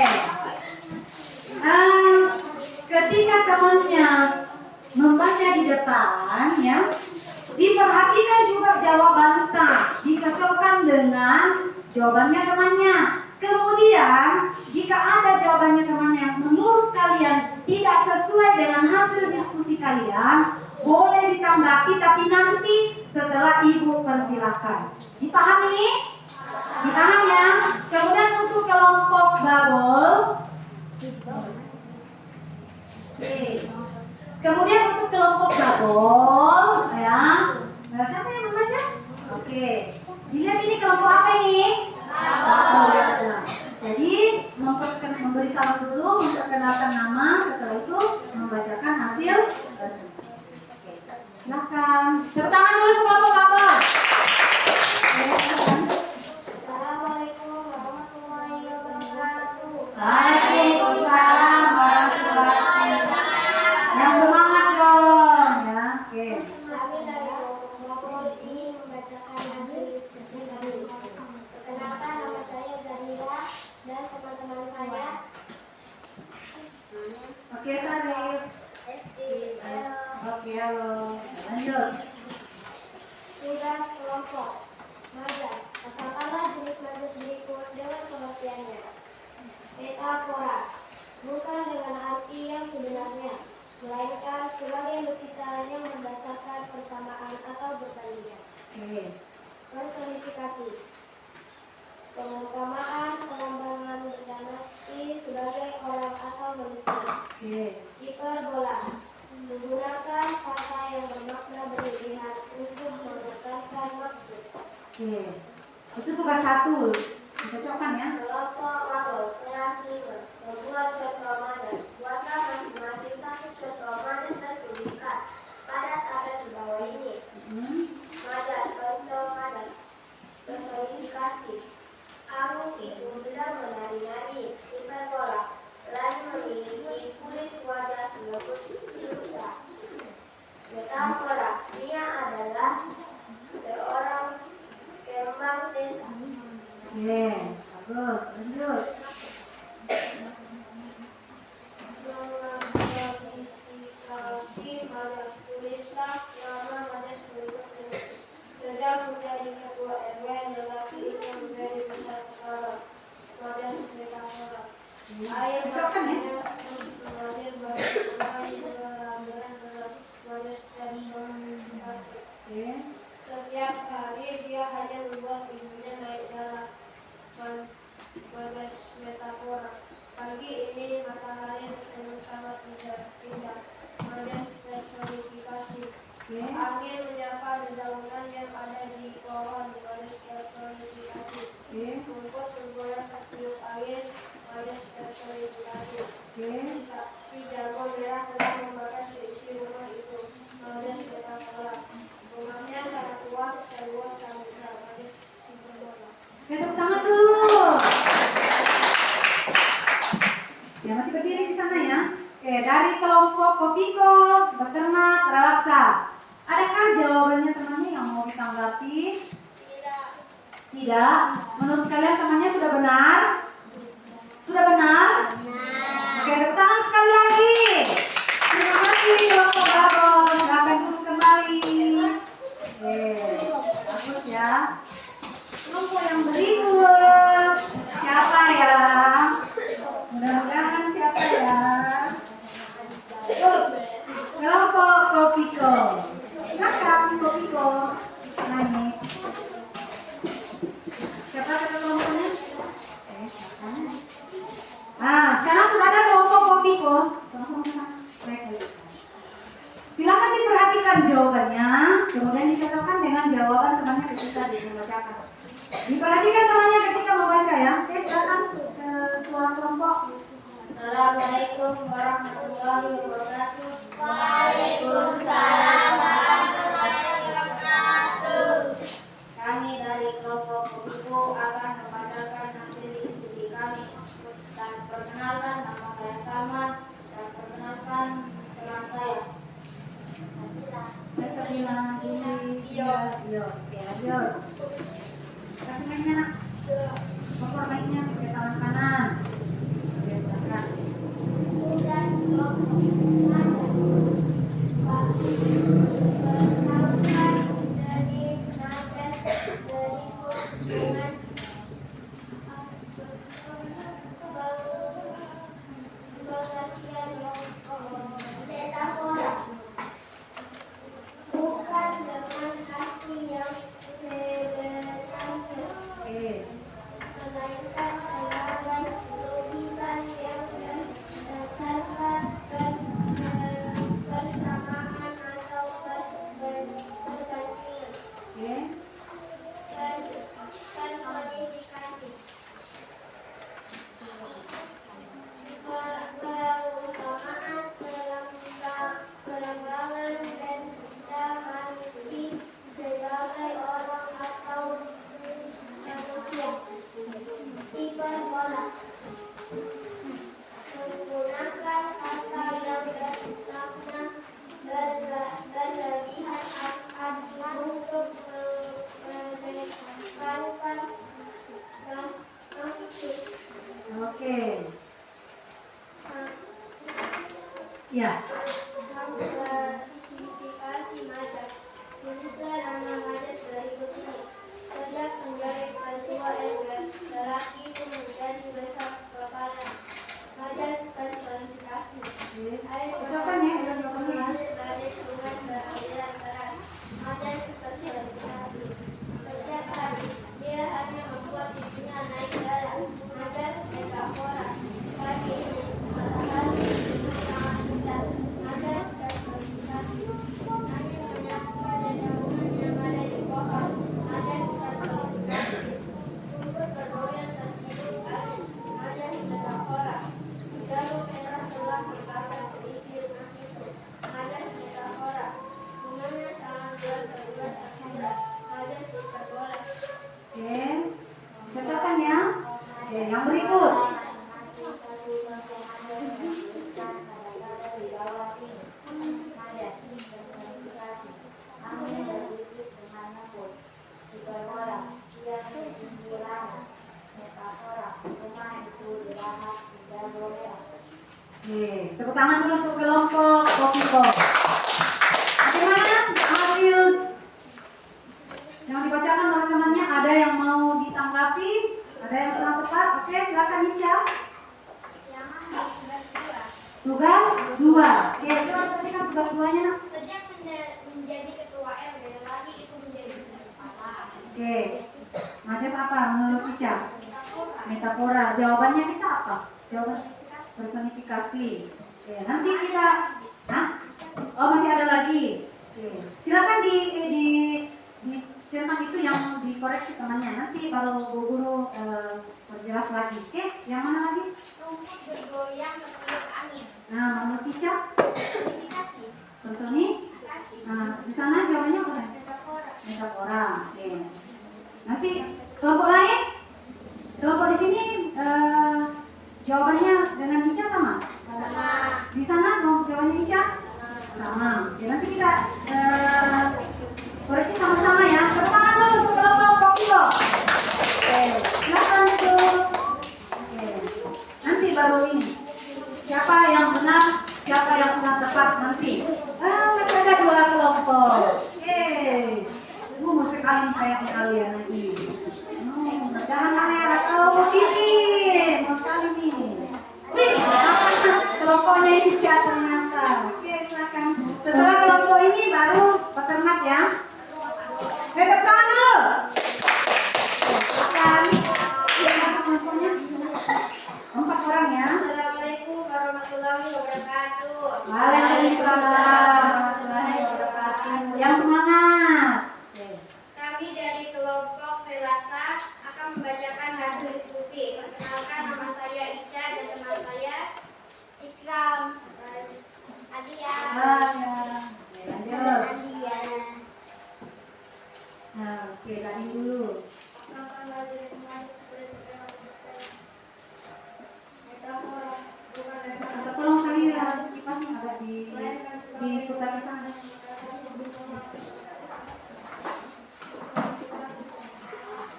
Ketika temannya membaca di depan, ya, diperhatikan juga jawaban tak, dicocokkan dengan jawabannya temannya. Kemudian, jika ada jawabannya temannya yang menurut kalian tidak sesuai dengan hasil diskusi kalian, boleh ditanggapi, tapi nanti setelah ibu persilakan. Dipahami? Dipaham ya? Kemudian untuk kelompok babol. Kemudian untuk kelompok babol, ya. Siapa yang membaca? Oke. Dilihat ini kelompok apa ini? Babol. Jadi memberi salam dulu, memperkenalkan nama, setelah itu membacakan hasil presentasi. Silakan. Tepuk tangan dulu untuk kelompok babol. Assalamualaikum warahmatullahi wabarakatuh. Waalaikumsalam warahmatullahi wabarakatuh. Yang semangat dong, ya. Oke. Kami dari kelompok babol ingin membacakan hasil diskusi kami. Perkenalkan, nama saya Zahira dan teman-teman saya. Oke, Sarif. Oke, halo. Lanjut. Tugas kelompok. Majas. Asalkanlah jenis majas berikut dengan pengertiannya. Metafora. Bukan dengan arti yang sebenarnya, melainkan sebagai lukisan yang berdasarkan persamaan atau perbandingan. Oke. Personifikasi. Oke. Itu tugas 1. Dicocokkan ya. Kelompok Mabel, kelas 5. Membuat contoh madas. Buatlah masing-masing satu contoh madas dan tuliskan pada tabel di bawah ini. Madas, contoh madas. Personifikasi. Kamu itu sedang menari-nari, hiperbola, lalu memiliki kulit wajah seluruh. Metafora, dia adalah seorang kembang desa. Oke, bagus. Lanjut. Mengklasifikasi madas, tulislah nama madas berikut ini. Sejak menjadi ketua RW, lelaki itu menjadi besar kepala. Madas metafora. Air mengalir bagi pelajaran kelas madas personifikasi. Oke. Setiap hari dia hanya membuat ibunya naik dalam madas metafora. Pagi ini matahari tersenyum sangat indah. Madas personifikasi. Angin menyapa dedaunan yang ada di pohon. Madas personifikasi. Rumput bergoyang tertiup angin. Madas personifikasi. Si jago merah sedang membakar seisi rumah itu. Madas metafora. Rumahnya sangat luas, seluas samudra. Madas simbola. Tepuk tangan dulu. Ya, masih berdiri di sana ya. Oke, dari kelompok Kopiko, beternak, relaksa. Adakah jawabannya temannya yang mau ditanggapi? Tidak. Menurut kalian temannya sudah benar? Sudah benar? Oke, tepuk tangan sekali lagi. Terima kasih kelompok Babon. Silakan duduk kembali. Oke, bagus ya. Kelompok yang berikut siapa ya? Mudah-mudahan siapa ya? Kelompok Kopiko. Silakan Kopiko. Naik. Siapa kata kelompoknya? Nah, sekarang sudah ada kelompok Kopiko. Silakan diperhatikan jawabannya, kemudian dicocokkan dengan jawaban temannya ketika dibacakan. Diperhatikan temannya ketika membaca ya. Oke, silakan ketua kelompok. Assalamualaikum warahmatullahi wabarakatuh. Waalaikumsalam warahmatullahi wabarakatuh. Kami dari kelompok Kopiko akan membacakan hasil studi kami dan perkenalkan nama saya Salman dan perkenalkan teman saya. Terima kasih. Kasih mainnya nak. Motor mainnya ke tangan kanan. Oke, silakan. Tugas kelompok bersalurkan dari senada berikut dengan pengertian metafora. Bukan dengan hati yang sebenarnya, melainkan sebagai lukisan yang berdasarkan persamaan atau perbandingan. Personifikasi. Perumpamaan penerbangan benda mati sebagai orang atau manusia. Hiperbola. Menggunakan kata yang bermakna berlebihan untuk menekankan maksud. Oke. Ya. Klasifikasi madas. Tulislah nama madas berikut ini. Sejak menjadi ketua RW, lelaki itu menjadi besar kepala. Madas personifikasi. Cocokkan ya, Mengalir dari sungai beraliran deras. Madas personifikasi. Setiap hari, dia hanya membuat ibunya naik dalam. Madas metafora. Pagi ini, matahari sangat indah. Yang berikut. Oke, tepuk tangan dulu untuk kelompok Kopiko. Bagaimana hasil? Jangan dibacakan rekamannya. Ada yang mau ditanggapi? Ada yang kurang tepat? Oke, silakan Ica. Tugas 2. Oke, coba perhatikan tugas 2-nya, Nak. Sejak menjadi ketua RW, lagi itu menjadi besar kepala. Oke. Majas apa menurut Ica? Metafora. Jawabannya kita apa? Jawaban personifikasi. Oke, nanti kita oh, masih ada lagi. Oke. Silakan di centang itu yang dikoreksi temannya. Nanti baru Bu Guru perjelas lagi. Oke, yang mana lagi? Rumput bergoyang tertiup angin. Nah, menurut Ica? Personifikasi. Personifikasi. Nah, di sana jawabannya apa? Metafora. Metafora. Oke. Nanti kelompok lain? Kelompok di sini jawabannya dengan Ica sama? Sama. Di sana kelompok jawabannya Ica? Sama. Oke, nanti kita koreksi sama-sama ya. Tepuk tangan dulu untuk kelompok Kopiko. Oke, silakan itu. Oke. Nanti baru ini. Siapa yang benar, siapa yang kurang tepat nanti. Masih ada 2 kelompok. Oke. Musik kali kayak kalian lagi. Jangan aneh atau bikin. Mau sekali nih. Wih, kelompoknya Ica ternyata. Oke, silakan. Setelah kelompok ini baru peternak ya. Tepuk tangan dulu. Silakan. Siapa kelompoknya? 4 orang ya. Assalamualaikum warahmatullahi wabarakatuh. Waalaikumsalam warahmatullahi wabarakatuh. Yang semangat. Kami dari kelompok Relasa akan membacakan hasil diskusi. Perkenalkan, nama saya Ica dan teman saya Ikram, Adia. Lanjut. Nah, oke, tadi dulu. Tolong kali kipasnya agak diputar ke sana.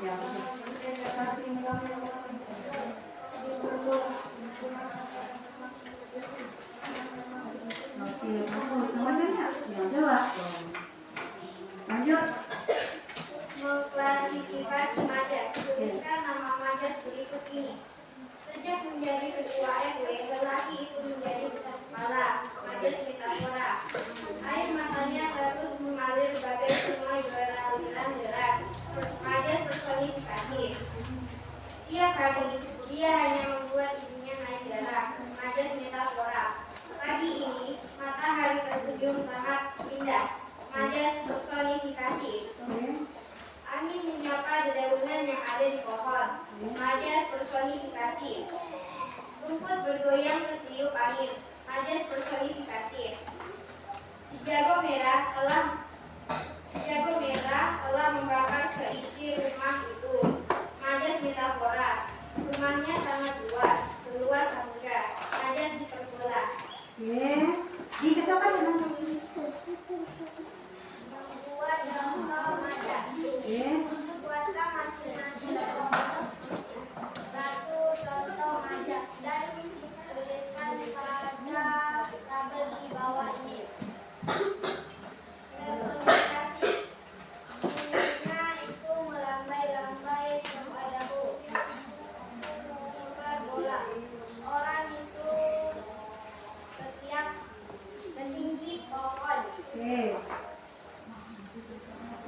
Ya, oke, bagus. Namanya ya jelas dong. Lanjut. Mengklasifikasi majas. Tuliskan nama majas berikut ini. Sejak menjadi ketua RW, lelaki itu menjadi besar kepala. Majas metafora. Air matanya terus mengalir bagai sungai beraliran deras. Majas personifikasi. Setiap hari dia hanya membuat ibunya naik darah. Majas metafora. Pagi ini matahari tersenyum sangat indah. Majas personifikasi. Angin menyapa dedaunan yang ada di pohon. Majas personifikasi. Rumput bergoyang tertiup angin. Majas personifikasi. Sejago merah telah membakar seisi rumah itu. Majas metafora. Rumahnya sangat luas, seluas samudra. Majas hiperbola. Oke, dicocokkan dengan Membuat contoh majas. Buatlah masing-masing satu contoh majas dan tuliskan pada tabel di bawah ini. Personifikasi. Bunga itu melambai-lambai kepadaku. Hiperbola. Orang itu setiap setinggi pohon. oke.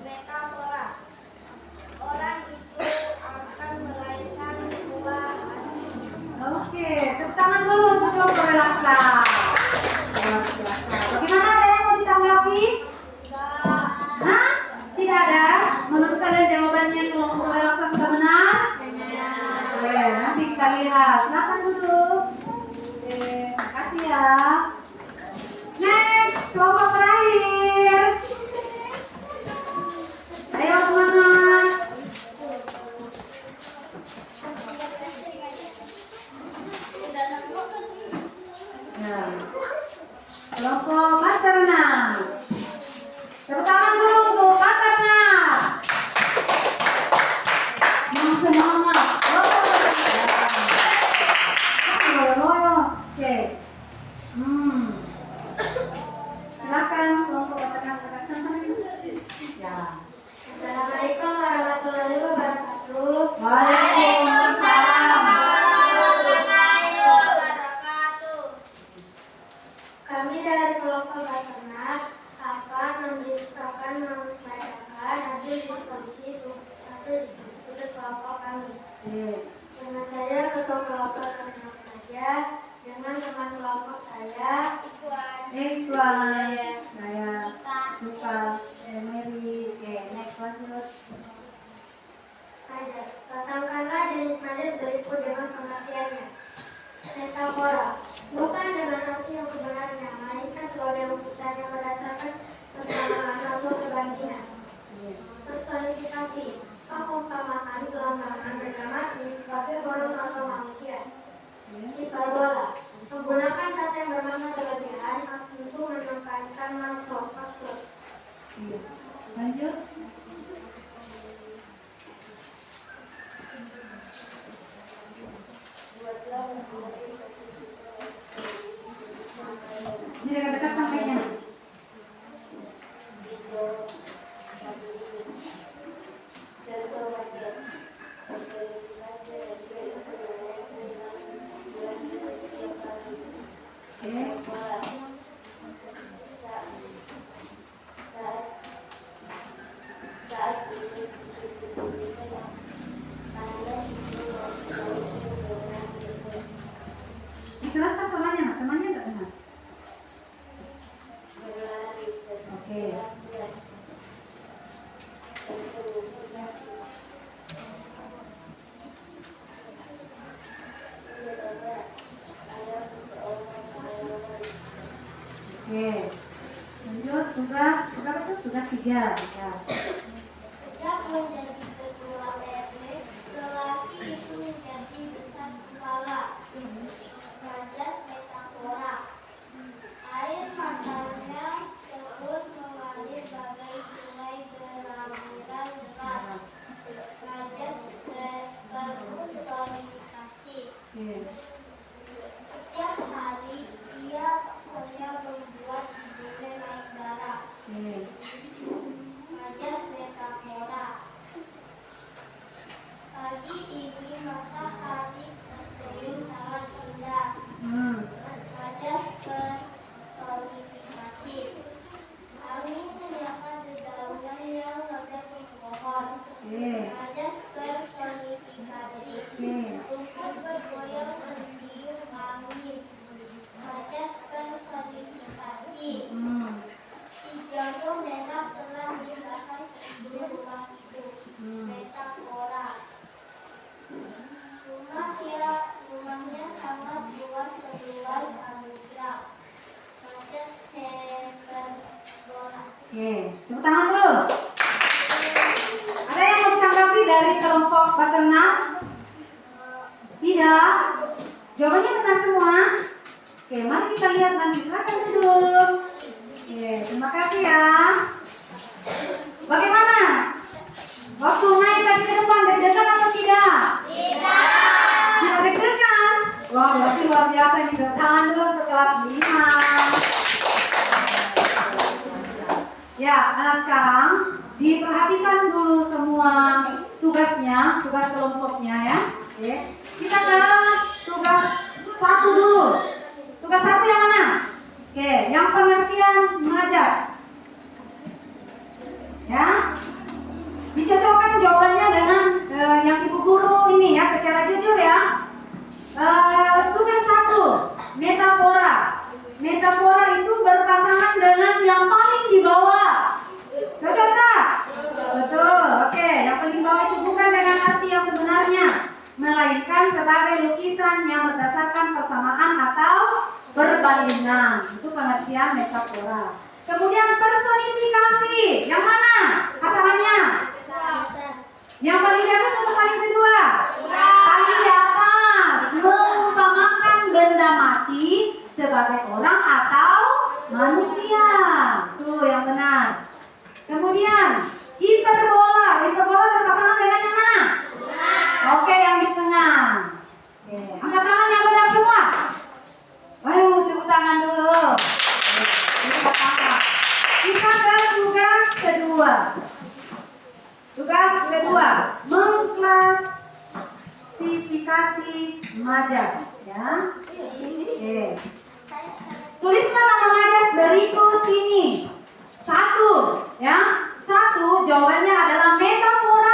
Metafora. Orang itu akan melahirkan buah. Oke, tepuk tangan dulu untuk kelompok relasa. Bagaimana, ada yang mau ditanggapi? Hah? Tidak ada? Menurut kalian jawabannya kelompok relasa sudah benar? Oke, nanti kita lihat. Silakan duduk. Oke, makasih ya. Next, kelompok terakhir. Ayo semangat. mengisi hasil tugas kelompok kami. Oke. Nama saya ketua kelompok Renang Belajar dengan teman kelompok saya Ikhwan, saya suka Mary. Oke, next lanjut. Majas. Pasangkanlah jenis majas berikut dengan pengertiannya. Metafora bukan dengan arti yang sebenarnya, melainkan sebagai lukisan yang berdasarkan persamaan atau perbandingan. Personifikasi mengumpamakan gambaran benda mati sebagai burung atau manusia. Hiperbola menggunakan kata yang bermakna berlebihan untuk menekankan maksud. Lanjut. Ini dekat-dekat sampainya. Dijelaskan soalnya, temannya nggak dengar. Oke. Oke. Lanjut tugas berapa itu? Tugas 3 ya. Sejak menjadi ketua RW, lelaki itu menjadi besar kepala. Majas metafora. Air matanya terus mengalir bagai sungai beraliran deras. Majas personifikasi. Oke. Setiap hari ia hanya membuat sungai naik darah. Oke. Majas metafora. Pagi ini matahari tersenyum sangat indah. Majas personifikasi. Angin menyiapkan dedaunan yang melekat di pohon. Majas personifikasi. Rumput bergoyang tertiup angin. Majas personifikasi. Si jago merah telah dibakar sebelum rumah itu. Metafora. Rumahnya sangat luas seluas samudra. Majas hiperbola. Oke, tepuk tangan dulu. Ada yang mau ditanggapi dari kelompok peternak? Tidak. Jawabannya benar semua. Oke, mari kita lihat nanti. Silakan duduk. Oke, terima kasih ya. Bagaimana? Waktu naik tadi ke depan deg-degan atau tidak? Tidak deg-degan. Wah, berarti luar biasa ini. Tepuk tangan dulu untuk kelas 5. Ya, nah sekarang diperhatikan dulu semua tugasnya, tugas kelompoknya ya. Oke. Kita ke tugas 1 dulu. Tugas 1 yang mana? Oke, yang pengertian majas. Ya. Dicocokkan jawabannya dengan yang Ibu Guru ini ya, secara jujur ya. Tugas 1, metafora. Metafora itu berpasangan dengan yang paling di bawah. Cocok tak? Betul. Oke, yang paling bawah itu bukan dengan arti yang sebenarnya, melainkan sebagai lukisan yang berdasarkan persamaan atau perbandingan. Itu pengertian metafora. Kemudian personifikasi. Yang mana pasangannya? Yang paling di atas atau paling kedua? Paling di atas. Mengumpamakan benda mati sebagai orang atau manusia. Tuh yang benar. Kemudian hiperbola. Hiperbola berpasangan dengan yang mana? Oke, yang di tengah. Oke, angkat tangan yang benar semua. Tepuk tangan dulu. Kita ke tugas kedua. Tugas kedua, mengklasifikasi majas. Ya. Oke. Tuliskan nama majas berikut ini. 1, ya. 1 jawabannya adalah metafora.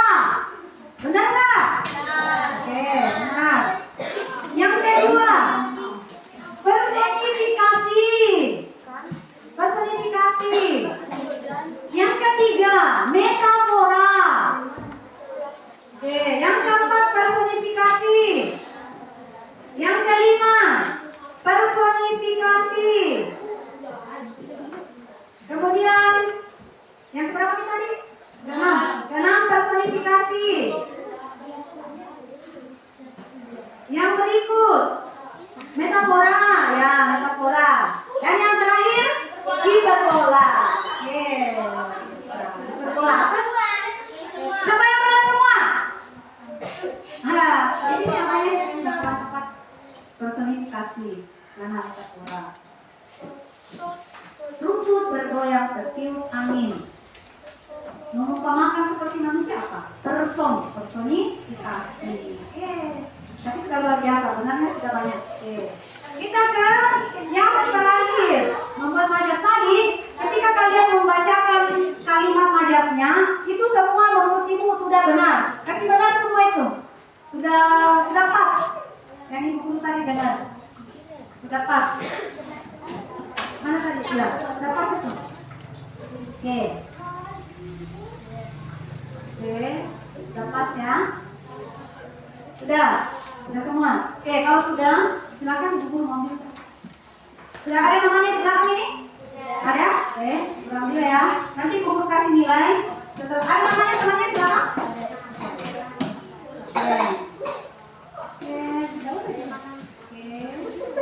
komunikasi. Sana metafora. Rumput bergoyang tertiup angin. Mengumpamakan seperti manusia apa? Personifikasi. Tapi sudah luar biasa, benarnya sudah banyak. Kita ke yang terakhir, membuat majas tadi. Ketika kalian membacakan kalimat majasnya, itu semua menurut ibu sudah benar. Kasih benar semua itu. Sudah pas. Yang ibu guru tadi dengar. Sudah pas. Mana tadi? Ya, sudah pas itu. Oke, sudah pas ya. Sudah semua. Oke, kalau sudah, silakan ibu guru ambil. Sudah ada namanya di belakang ini? Ada? Oke, ambil ya. Nanti ibu guru kasih nilai. Setelah ada namanya di belakang?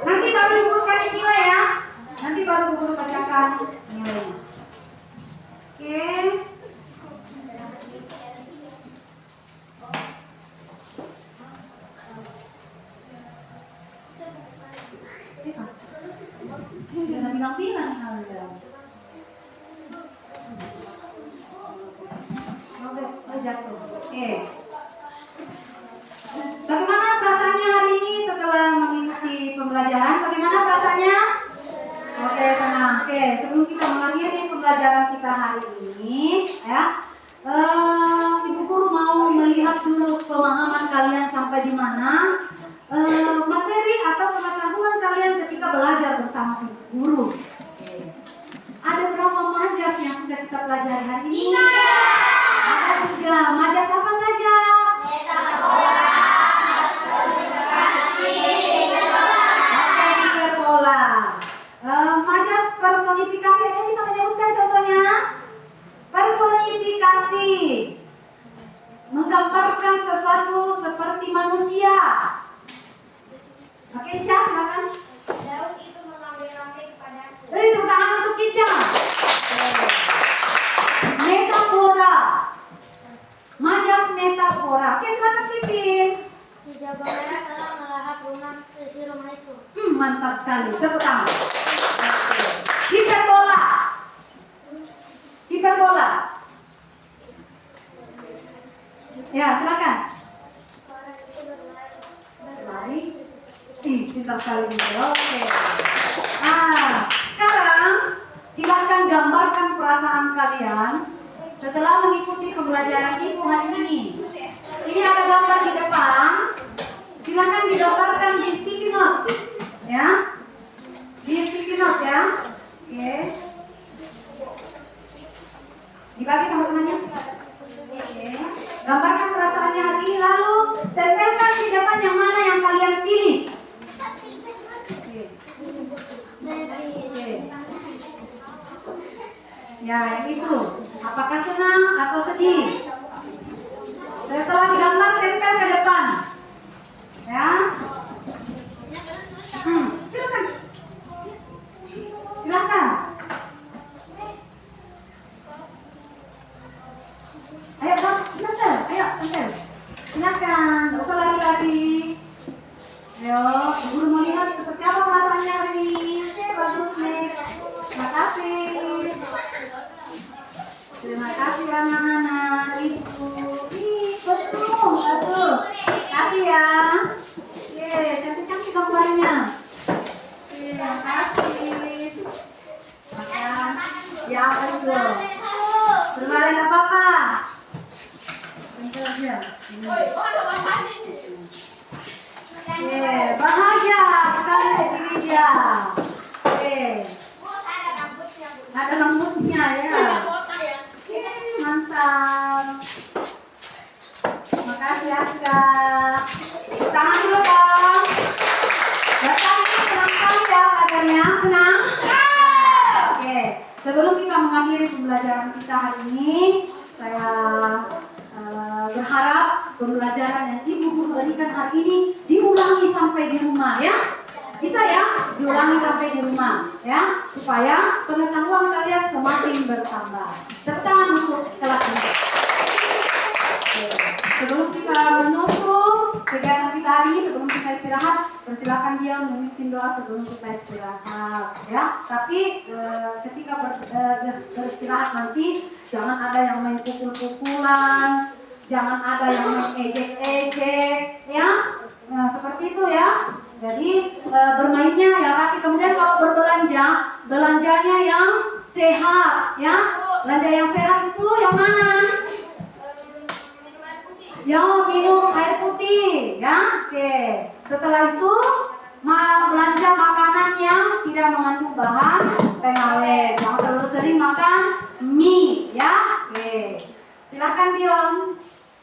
Nanti baru ibu guru kasih nilai ya. Nanti baru ibu guru bacakan nilainya. Oke. Jangan bilang-bilang kalian. Oke, jatuh. Oke. Bagaimana perasaannya hari ini setelah mengikuti pembelajaran? Bagaimana perasaannya? Oke, senang. Oke, sebelum kita mengakhiri pembelajaran kita hari ini, ya, ibu guru mau melihat dulu pemahaman kalian sampai di mana, materi atau pengetahuan kalian ketika belajar bersama ibu guru. Oke. Ada berapa majas yang sudah kita pelajari hari ini? Ada 3. Majas apa saja? Hiperbola. Majas personifikasi, ada bisa menyebutkan contohnya? Personifikasi menggambarkan sesuatu seperti manusia. Oke, Ica, silakan. Daud itu mengambil-ambil kepadaku. Tepuk tangan untuk Ica. Metafora. Majas metafora. Oke, silakan Pipin. Si jago merah telah melahap rumah itu. Mantap sekali. Tepuk tangan. Hiperbola. Hiperbola. Ya, silakan. Berlari. Pintar sekali nih. Oke. Sekarang silakan gambarkan perasaan kalian setelah mengikuti pembelajaran ibu hari ini. Ini ada gambar di depan. Silakan digambarkan di sticky note, ya. Di sticky note ya. Oke. Dibagi sama temannya. Oke. Gambarkan perasaannya hari ini, lalu tempelkan di depan yang mana yang kalian pilih. Ya, yang itu. Apakah senang atau sedih? Setelah digambar, tempel ke depan. Ya. Silakan. Silakan. Ayo, tempel. Ayo, tempel. Silakan. Tidak usah lari-lari. Ayo, guru mau lihat seperti apa perasaannya hari ini. Bagus nih. Terima kasih. Terima kasih anak-anak, ibu. Betul. Kasih ya. Cantik-cantik gambarnya. Terima kasih. Makan. Ya, betul. Berbaring apa-apa. Bentar aja. Bahagia sekali segini dia. Ada rambutnya ya. Mantap. Terima kasih Aska. Tangan dulu dong. Bapak ini senang sekali ya belajarnya. Senang? Oke. Sebelum kita mengakhiri pembelajaran kita hari ini, saya berharap pembelajaran yang ibu guru berikan hari ini diulangi sampai di rumah ya. Bisa ya, diulangi sampai di rumah ya, supaya pengetahuan kalian semakin bertambah. Tepuk tangan untuk kelas ini. Sebelum kita menutup kegiatan kita hari ini, sebelum kita istirahat istirahat, persilakan dia memimpin doa sebelum kita istirahat, ya. Tapi ketika beristirahat nanti jangan ada yang main pukul-pukulan, jangan ada yang main ejek-ejek, ya. Nah, seperti itu ya. Jadi bermainnya ya rapi. Kemudian kalau berbelanja, belanjanya yang sehat, ya. Belanja yang sehat itu yang mana? Ya, minum air putih, ya. Oke. Setelah itu belanja makanan yang tidak mengandung bahan pengawet. Jangan terlalu sering makan mie, ya. Oke. Silakan Dion.